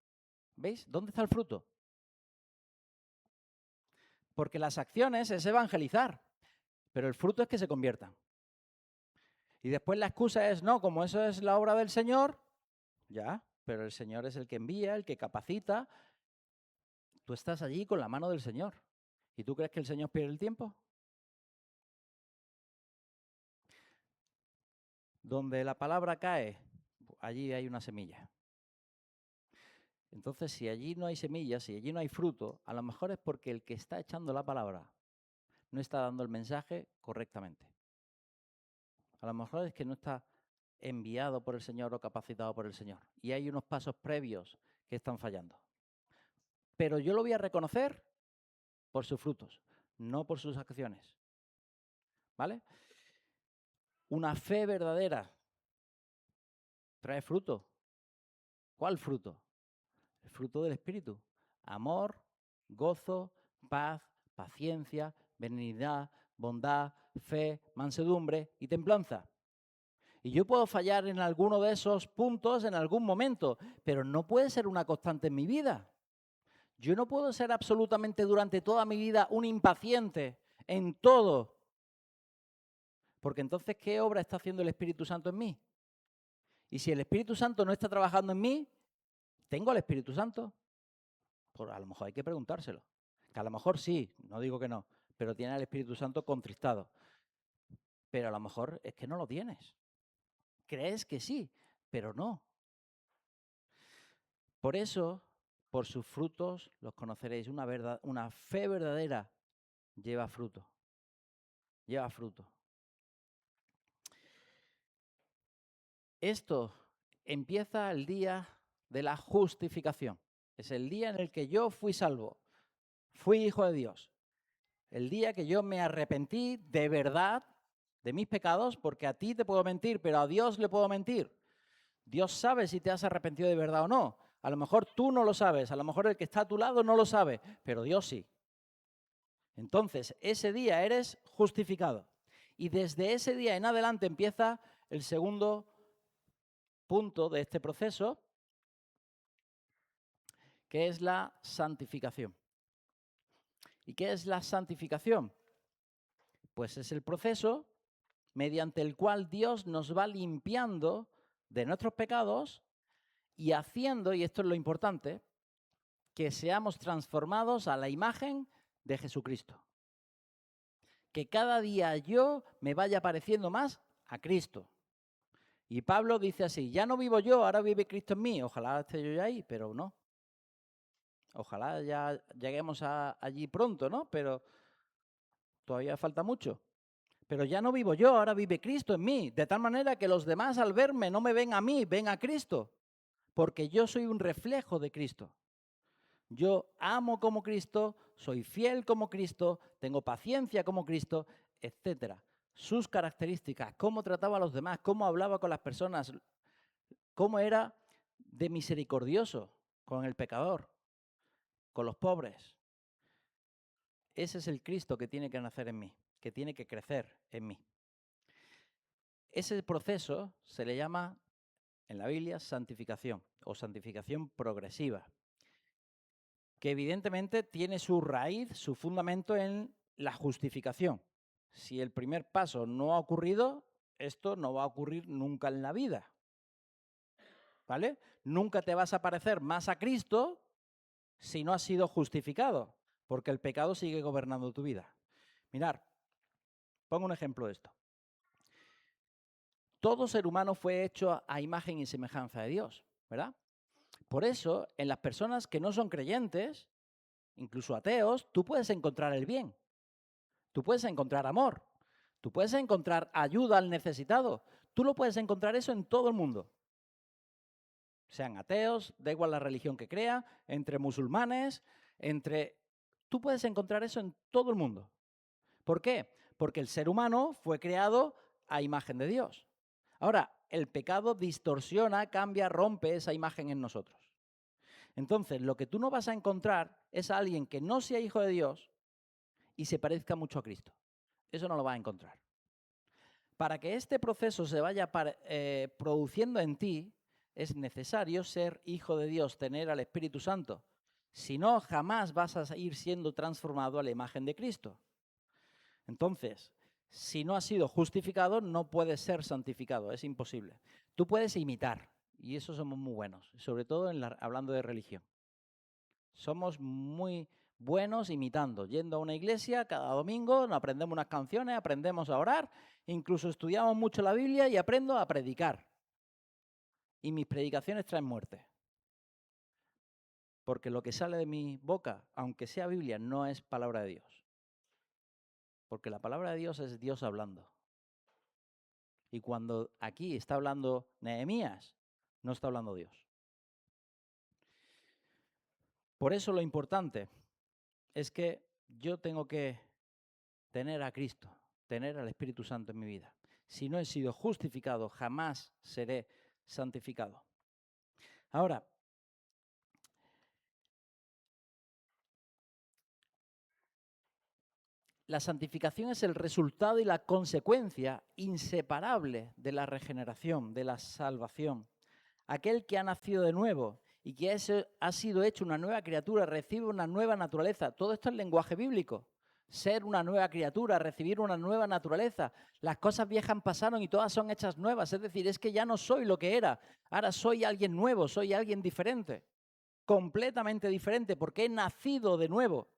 ¿Veis? ¿Dónde está el fruto? Porque las acciones es evangelizar, pero el fruto es que se conviertan. Y después la excusa es, no, como eso es la obra del Señor, ya, pero el Señor es el que envía, el que capacita. Tú estás allí con la mano del Señor. ¿Y tú crees que el Señor pierde el tiempo? Donde la palabra cae, allí hay una semilla. Entonces, si allí no hay semillas, si allí no hay fruto, a lo mejor es porque el que está echando la palabra no está dando el mensaje correctamente. A lo mejor es que no está enviado por el Señor o capacitado por el Señor. Y hay unos pasos previos que están fallando. Pero yo lo voy a reconocer por sus frutos, no por sus acciones. ¿vale? Una fe verdadera trae fruto. ¿Cuál fruto? El fruto del Espíritu. Amor, gozo, paz, paciencia, benignidad, bondad, fe, mansedumbre y templanza. Y yo puedo fallar en alguno de esos puntos en algún momento, pero no puede ser una constante en mi vida. Yo no puedo ser absolutamente durante toda mi vida un impaciente en todo. Porque entonces, ¿qué obra está haciendo el Espíritu Santo en mí? Y si el Espíritu Santo no está trabajando en mí, ¿tengo al Espíritu Santo? Pues a lo mejor hay que preguntárselo. Que a lo mejor sí, no digo que no, pero tiene al Espíritu Santo contristado. Pero a lo mejor es que no lo tienes. Crees que sí, pero no. Por eso, por sus frutos los conoceréis. Una fe verdadera lleva fruto. Lleva fruto. Esto empieza el día de la justificación. Es el día en el que yo fui salvo. Fui hijo de Dios. El día que yo me arrepentí de verdad de mis pecados, porque a ti te puedo mentir, pero a Dios le puedo mentir. Dios sabe si te has arrepentido de verdad o no. A lo mejor tú no lo sabes, a lo mejor el que está a tu lado no lo sabe, pero Dios sí. Entonces, ese día eres justificado. Y desde ese día en adelante empieza el segundo punto de este proceso, que es la santificación. ¿Y qué es la santificación? Pues es el proceso mediante el cual Dios nos va limpiando de nuestros pecados y haciendo, y esto es lo importante, que seamos transformados a la imagen de Jesucristo. Que cada día yo me vaya pareciendo más a Cristo. Y Pablo dice así, ya no vivo yo, ahora vive Cristo en mí. Ojalá esté yo ya ahí, pero no. Ojalá ya lleguemos allí pronto, ¿no? Pero todavía falta mucho. Pero ya no vivo yo, ahora vive Cristo en mí. De tal manera que los demás al verme no me ven a mí, ven a Cristo. Porque yo soy un reflejo de Cristo. Yo amo como Cristo, soy fiel como Cristo, tengo paciencia como Cristo, etcétera. Sus características, cómo trataba a los demás, cómo hablaba con las personas, cómo era de misericordioso con el pecador, con los pobres. Ese es el Cristo que tiene que nacer en mí, que tiene que crecer en mí. Ese proceso se le llama en la Biblia santificación o santificación progresiva, que evidentemente tiene su raíz, su fundamento en la justificación. Si el primer paso no ha ocurrido, esto no va a ocurrir nunca en la vida. ¿Vale? Nunca te vas a parecer más a Cristo si no has sido justificado, porque el pecado sigue gobernando tu vida. Mirad, pongo un ejemplo de esto. Todo ser humano fue hecho a imagen y semejanza de Dios, ¿verdad? Por eso, en las personas que no son creyentes, incluso ateos, tú puedes encontrar el bien. Tú puedes encontrar amor. Tú puedes encontrar ayuda al necesitado. Tú lo puedes encontrar eso en todo el mundo. Sean ateos, da igual la religión que crea, entre musulmanes, entre... Tú puedes encontrar eso en todo el mundo. ¿Por qué? Porque el ser humano fue creado a imagen de Dios. Ahora, el pecado distorsiona, cambia, rompe esa imagen en nosotros. Entonces, lo que tú no vas a encontrar es a alguien que no sea hijo de Dios y se parezca mucho a Cristo. Eso no lo vas a encontrar. Para que este proceso se vaya produciendo en ti, es necesario ser hijo de Dios, tener al Espíritu Santo. Si no, jamás vas a ir siendo transformado a la imagen de Cristo. Entonces, si no has sido justificado, no puedes ser santificado, es imposible. Tú puedes imitar, y eso somos muy buenos, sobre todo hablando de religión. Somos muy buenos imitando, yendo a una iglesia cada domingo, aprendemos unas canciones, aprendemos a orar, incluso estudiamos mucho la Biblia y aprendo a predicar. Y mis predicaciones traen muerte. Porque lo que sale de mi boca, aunque sea Biblia, no es palabra de Dios. Porque la palabra de Dios es Dios hablando. Y cuando aquí está hablando Nehemías, no está hablando Dios. Por eso lo importante es que yo tengo que tener a Cristo. tener al Espíritu Santo en mi vida. Si no he sido justificado, jamás seré santificado. Ahora, la santificación es el resultado y la consecuencia inseparable de la regeneración, de la salvación. Aquel que ha nacido de nuevo y que ha sido hecho una nueva criatura recibe una nueva naturaleza. Todo esto es lenguaje bíblico. Ser una nueva criatura, recibir una nueva naturaleza. Las cosas viejas pasaron y todas son hechas nuevas. Es decir, es que ya no soy lo que era. Ahora soy alguien nuevo, soy alguien diferente. Completamente diferente porque he nacido de nuevo.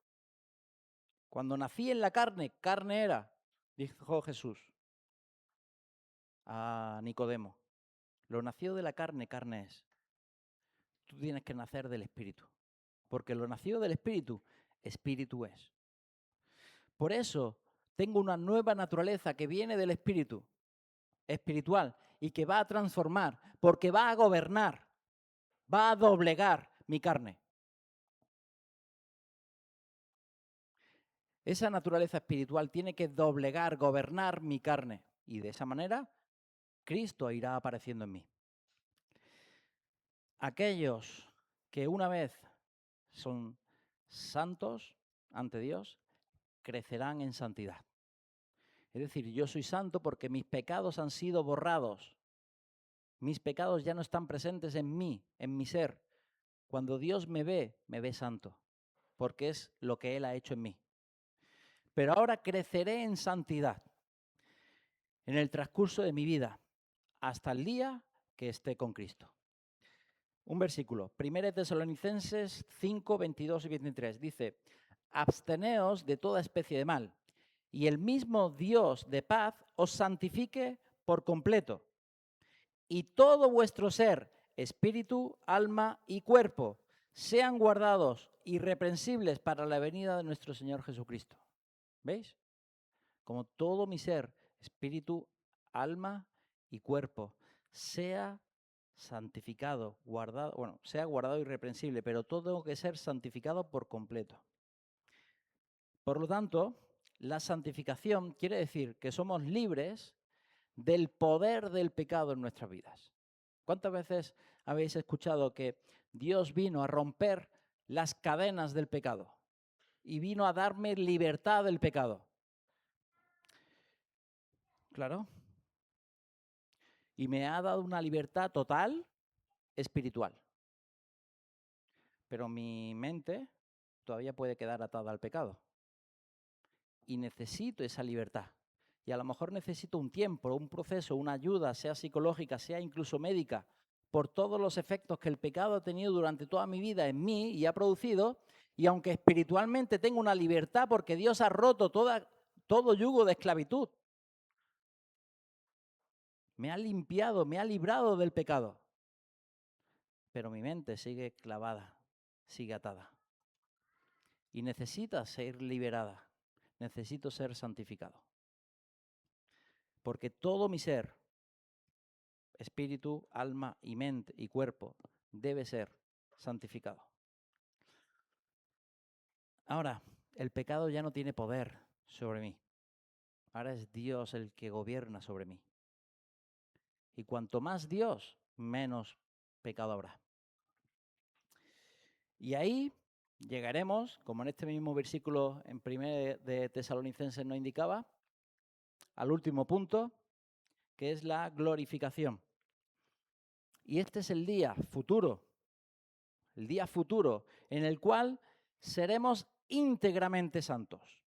Cuando nací en la carne, carne era, dijo Jesús a Nicodemo. Lo nacido de la carne, carne es. Tú tienes que nacer del Espíritu. Porque lo nacido del Espíritu, Espíritu es. Por eso tengo una nueva naturaleza que viene del Espíritu, espiritual, y que va a transformar, porque va a gobernar, va a doblegar mi carne. Esa naturaleza espiritual tiene que doblegar, gobernar mi carne. Y de esa manera, Cristo irá apareciendo en mí. Aquellos que una vez son santos ante Dios, crecerán en santidad. Es decir, yo soy santo porque mis pecados han sido borrados. Mis pecados ya no están presentes en mí, en mi ser. Cuando Dios me ve santo, porque es lo que Él ha hecho en mí. Pero ahora creceré en santidad en el transcurso de mi vida, hasta el día que esté con Cristo. Un versículo, 1 Tesalonicenses 5, 22 y 23, dice, absteneos de toda especie de mal, y el mismo Dios de paz os santifique por completo, y todo vuestro ser, espíritu, alma y cuerpo, sean guardados irreprensibles para la venida de nuestro Señor Jesucristo. ¿Veis? Como todo mi ser, espíritu, alma y cuerpo, sea santificado, guardado, bueno, sea guardado irreprensible, pero todo tengo que ser santificado por completo. Por lo tanto, la santificación quiere decir que somos libres del poder del pecado en nuestras vidas. ¿Cuántas veces habéis escuchado que Dios vino a romper las cadenas del pecado y vino a darme libertad del pecado? Claro. Y me ha dado una libertad total espiritual. Pero mi mente todavía puede quedar atada al pecado. Y necesito esa libertad. Y a lo mejor necesito un tiempo, un proceso, una ayuda, sea psicológica, sea incluso médica, por todos los efectos que el pecado ha tenido durante toda mi vida en mí y ha producido. Y aunque espiritualmente tengo una libertad porque Dios ha roto todo yugo de esclavitud, me ha limpiado, me ha librado del pecado. Pero mi mente sigue clavada, sigue atada. Y necesita ser liberada. Necesito ser santificado. Porque todo mi ser, espíritu, alma y mente y cuerpo, debe ser santificado. Ahora, el pecado ya no tiene poder sobre mí. Ahora es Dios el que gobierna sobre mí. Y cuanto más Dios, menos pecado habrá. Y ahí llegaremos, como en este mismo versículo en 1 de Tesalonicenses nos indicaba, al último punto, que es la glorificación. Y este es el día futuro en el cual seremos íntegramente santos,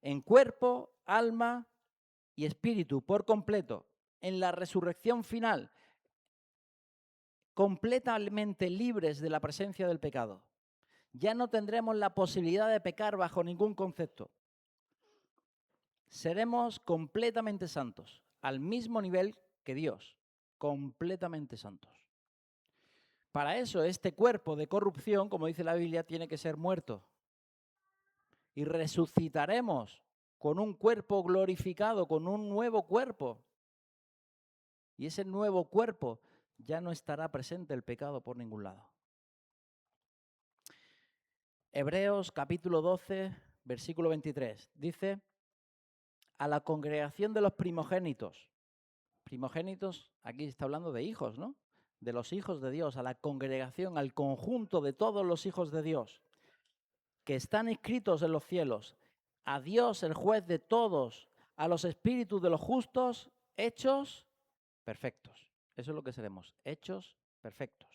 en cuerpo, alma y espíritu, por completo, en la resurrección final, completamente libres de la presencia del pecado. Ya no tendremos la posibilidad de pecar bajo ningún concepto. Seremos completamente santos, al mismo nivel que Dios, completamente santos. Para eso, este cuerpo de corrupción, como dice la Biblia, tiene que ser muerto. Y resucitaremos con un cuerpo glorificado, con un nuevo cuerpo. Y ese nuevo cuerpo ya no estará presente el pecado por ningún lado. Hebreos capítulo 12, versículo 23, dice, a la congregación de los primogénitos. Primogénitos, aquí está hablando de hijos, ¿no? De los hijos de Dios, a la congregación, al conjunto de todos los hijos de Dios, que están inscritos en los cielos, a Dios, el juez de todos, a los espíritus de los justos, hechos perfectos. Eso es lo que seremos, hechos perfectos.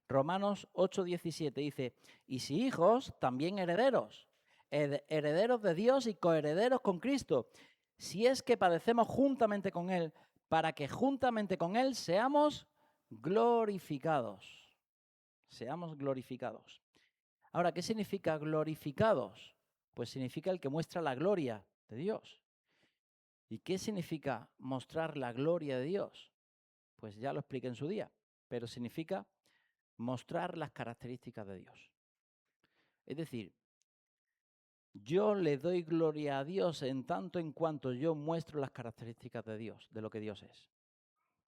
Romanos 8:17 dice, y si hijos, también herederos, herederos de Dios y coherederos con Cristo, si es que padecemos juntamente con Él, para que juntamente con Él seamos glorificados. Seamos glorificados. Ahora, ¿qué significa glorificados? Pues significa el que muestra la gloria de Dios. ¿Y qué significa mostrar la gloria de Dios? Pues ya lo expliqué en su día, pero significa mostrar las características de Dios. Es decir, yo le doy gloria a Dios en tanto en cuanto yo muestro las características de Dios, de lo que Dios es.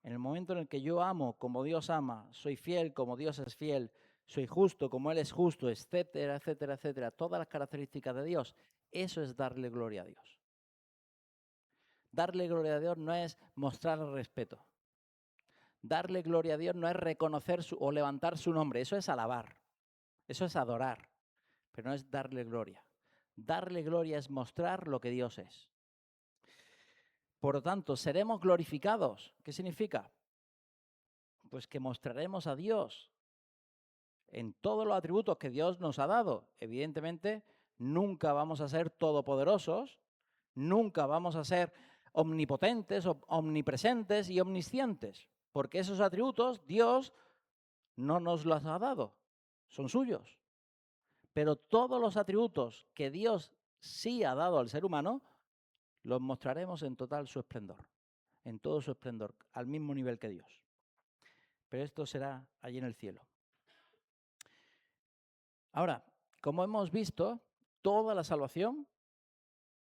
En el momento en el que yo amo como Dios ama, soy fiel como Dios es fiel, soy justo como Él es justo, etcétera, etcétera, etcétera, todas las características de Dios, eso es darle gloria a Dios. Darle gloria a Dios no es mostrar respeto. Darle gloria a Dios no es reconocer o levantar su nombre, eso es alabar, eso es adorar, pero no es darle gloria. Darle gloria es mostrar lo que Dios es. Por lo tanto, seremos glorificados. ¿Qué significa? Pues que mostraremos a Dios en todos los atributos que Dios nos ha dado. Evidentemente, nunca vamos a ser todopoderosos, nunca vamos a ser omnipotentes, omnipresentes y omniscientes, porque esos atributos Dios no nos los ha dado, son suyos. Pero todos los atributos que Dios sí ha dado al ser humano, los mostraremos en total su esplendor, en todo su esplendor, al mismo nivel que Dios. Pero esto será allí en el cielo. Ahora, como hemos visto, toda la salvación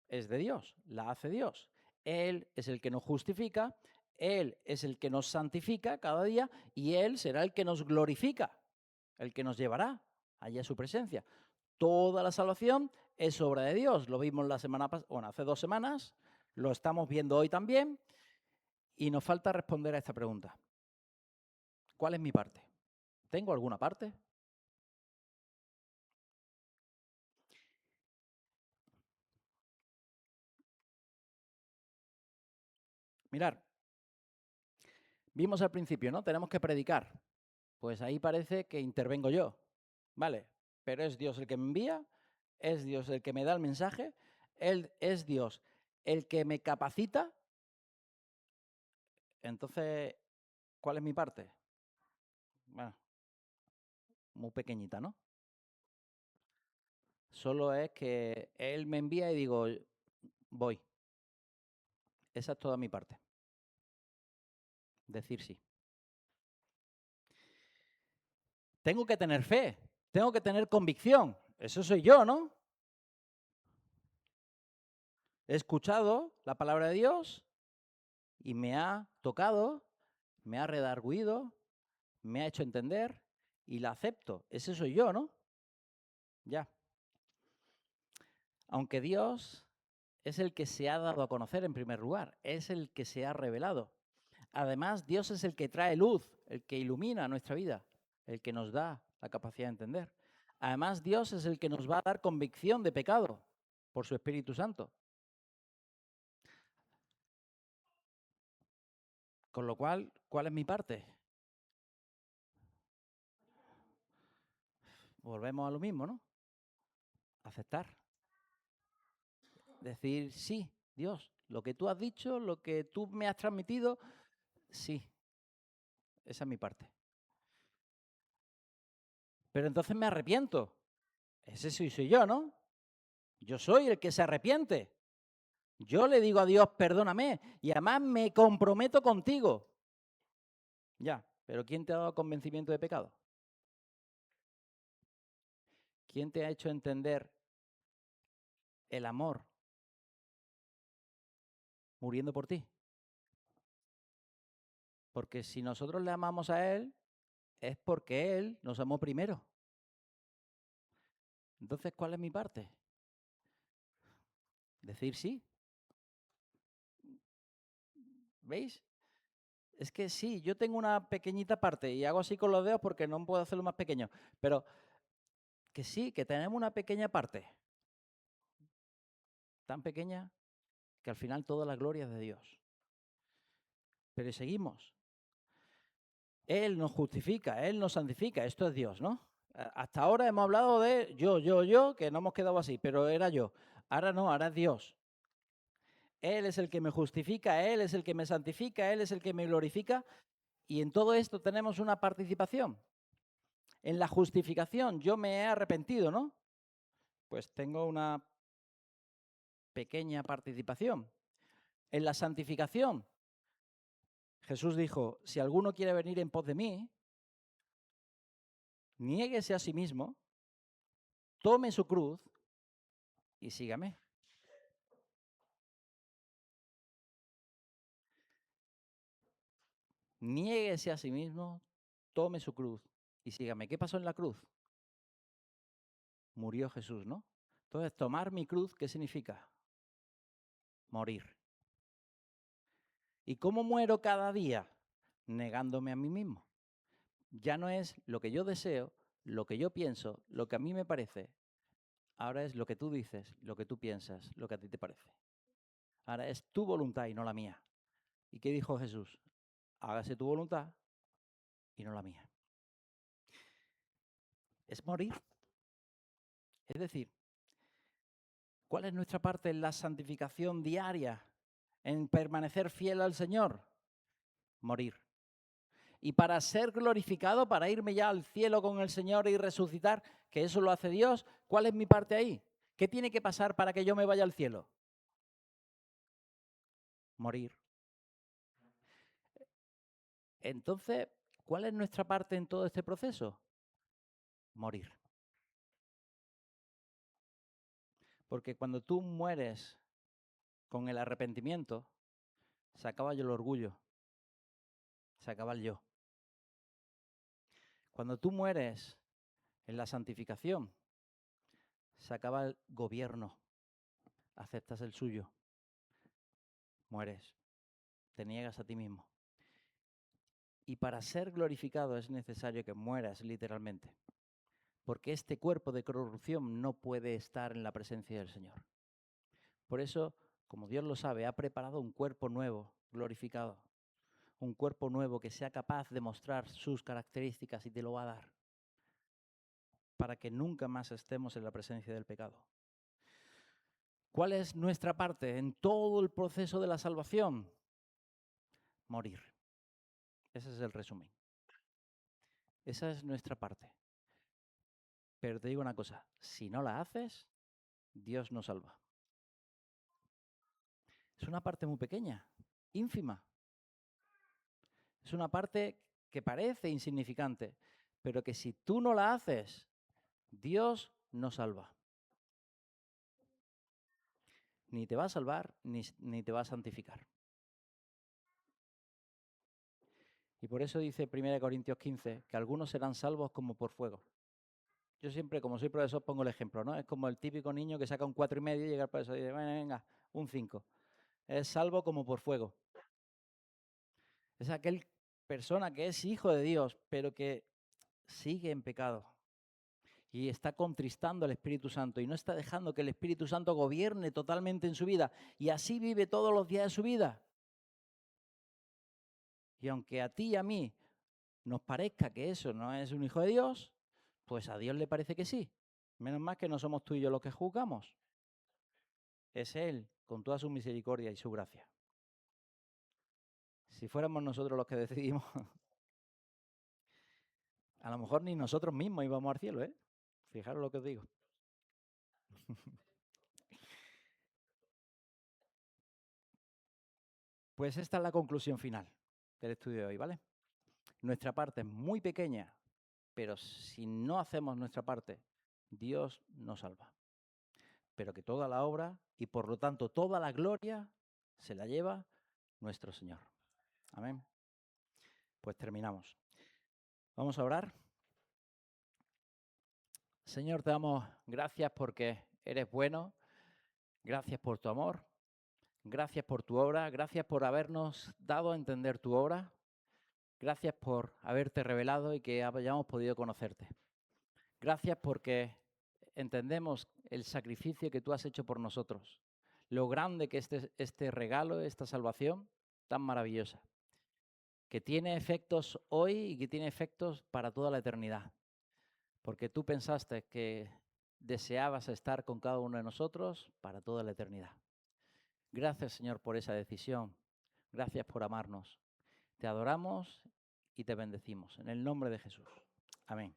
es de Dios, la hace Dios. Él es el que nos justifica, Él es el que nos santifica cada día y Él será el que nos glorifica, el que nos llevará allá a su presencia. Toda la salvación es obra de Dios. Lo vimos la semana pasada, bueno, hace 2 semanas, lo estamos viendo hoy también y nos falta responder a esta pregunta. ¿Cuál es mi parte? ¿Tengo alguna parte? Mirar, vimos al principio, ¿no? Tenemos que predicar. Pues ahí parece que intervengo yo, ¿vale? Pero es Dios el que me envía, es Dios el que me da el mensaje, Él es Dios el que me capacita. Entonces, ¿cuál es mi parte? Bueno, muy pequeñita, ¿no? Solo es que Él me envía y digo, voy. Esa es toda mi parte. Decir sí. Tengo que tener fe, tengo que tener convicción. Eso soy yo, ¿no? He escuchado la palabra de Dios y me ha tocado, me ha redarguido, me ha hecho entender y la acepto. Ese soy yo, ¿no? Ya. Aunque Dios es el que se ha dado a conocer en primer lugar, es el que se ha revelado. Además, Dios es el que trae luz, el que ilumina nuestra vida, el que nos da la capacidad de entender. Además, Dios es el que nos va a dar convicción de pecado por su Espíritu Santo. Con lo cual, ¿cuál es mi parte? Volvemos a lo mismo, ¿no? Aceptar. Decir, sí, Dios, lo que tú has dicho, lo que tú me has transmitido, sí, esa es mi parte. Pero entonces me arrepiento. Ese soy yo, ¿no? Yo soy el que se arrepiente. Yo le digo a Dios, perdóname, y además me comprometo contigo. Ya, pero ¿quién te ha dado convencimiento de pecado? ¿Quién te ha hecho entender el amor muriendo por ti? Porque si nosotros le amamos a Él, es porque Él nos amó primero. Entonces, ¿cuál es mi parte? Decir sí. ¿Veis? Es que sí, yo tengo una pequeñita parte y hago así con los dedos porque no puedo hacerlo más pequeño, pero que sí, que tenemos una pequeña parte, tan pequeña que al final toda la gloria es de Dios. Pero seguimos. Él nos justifica, Él nos santifica, esto es Dios, ¿no? Hasta ahora hemos hablado de yo, que no hemos quedado así, pero era yo. Ahora no, ahora es Dios. Él es el que me justifica, Él es el que me santifica, Él es el que me glorifica. Y en todo esto tenemos una participación. En la justificación yo me he arrepentido, ¿no? Pues tengo una pequeña participación. En la santificación, Jesús dijo, si alguno quiere venir en pos de mí, niéguese a sí mismo, tome su cruz y sígame. Niéguese a sí mismo, tome su cruz y sígame. ¿Qué pasó en la cruz? Murió Jesús, ¿no? Entonces, tomar mi cruz, ¿qué significa? Morir. ¿Y cómo muero cada día? Negándome a mí mismo. Ya no es lo que yo deseo, lo que yo pienso, lo que a mí me parece. Ahora es lo que tú dices, lo que tú piensas, lo que a ti te parece. Ahora es tu voluntad y no la mía. ¿Y qué dijo Jesús? Hágase tu voluntad y no la mía. Es morir. Es decir, ¿cuál es nuestra parte en la santificación diaria? En permanecer fiel al Señor. Morir. Y para ser glorificado, para irme ya al cielo con el Señor y resucitar, que eso lo hace Dios, ¿cuál es mi parte ahí? ¿Qué tiene que pasar para que yo me vaya al cielo? Morir. Entonces, ¿cuál es nuestra parte en todo este proceso? Morir. Porque cuando tú mueres con el arrepentimiento, se acaba el orgullo, se acaba el yo. Cuando tú mueres en la santificación, se acaba el gobierno, aceptas el suyo, mueres, te niegas a ti mismo. Y para ser glorificado es necesario que mueras literalmente, porque este cuerpo de corrupción no puede estar en la presencia del Señor. Por eso, como Dios lo sabe, ha preparado un cuerpo nuevo, glorificado, un cuerpo nuevo que sea capaz de mostrar sus características y te lo va a dar, para que nunca más estemos en la presencia del pecado. ¿Cuál es nuestra parte en todo el proceso de la salvación? Morir. Ese es el resumen. Esa es nuestra parte. Pero te digo una cosa, si no la haces, Dios no salva. Es una parte muy pequeña, ínfima. Es una parte que parece insignificante, pero que si tú no la haces, Dios no salva. Ni te va a salvar, ni te va a santificar. Y por eso dice 1 Corintios 15 que algunos serán salvos como por fuego. Yo siempre, como soy profesor, pongo el ejemplo, ¿no? Es como el típico niño que saca un 4,5 y llega al profesor y dice, venga, un 5. Es salvo como por fuego. Es aquel persona que es hijo de Dios, pero que sigue en pecado. Y está contristando al Espíritu Santo y no está dejando que el Espíritu Santo gobierne totalmente en su vida. Y así vive todos los días de su vida. Y aunque a ti y a mí nos parezca que eso no es un hijo de Dios, pues a Dios le parece que sí. Menos mal que no somos tú y yo los que juzgamos. Es Él, con toda su misericordia y su gracia. Si fuéramos nosotros los que decidimos, a lo mejor ni nosotros mismos íbamos al cielo, ¿eh? Fijaros lo que os digo. Pues esta es la conclusión final del estudio de hoy, ¿vale? Nuestra parte es muy pequeña, pero si no hacemos nuestra parte, Dios nos salva. Pero que toda la obra y por lo tanto toda la gloria se la lleva nuestro Señor. Amén. Pues terminamos. Vamos a orar. Señor, te damos gracias porque eres bueno. Gracias por tu amor. Gracias por tu obra, gracias por habernos dado a entender tu obra, gracias por haberte revelado y que hayamos podido conocerte. Gracias porque entendemos el sacrificio que tú has hecho por nosotros, lo grande que este regalo, esta salvación tan maravillosa, que tiene efectos hoy y que tiene efectos para toda la eternidad, porque tú pensaste que deseabas estar con cada uno de nosotros para toda la eternidad. Gracias, Señor, por esa decisión. Gracias por amarnos. Te adoramos y te bendecimos. En el nombre de Jesús. Amén.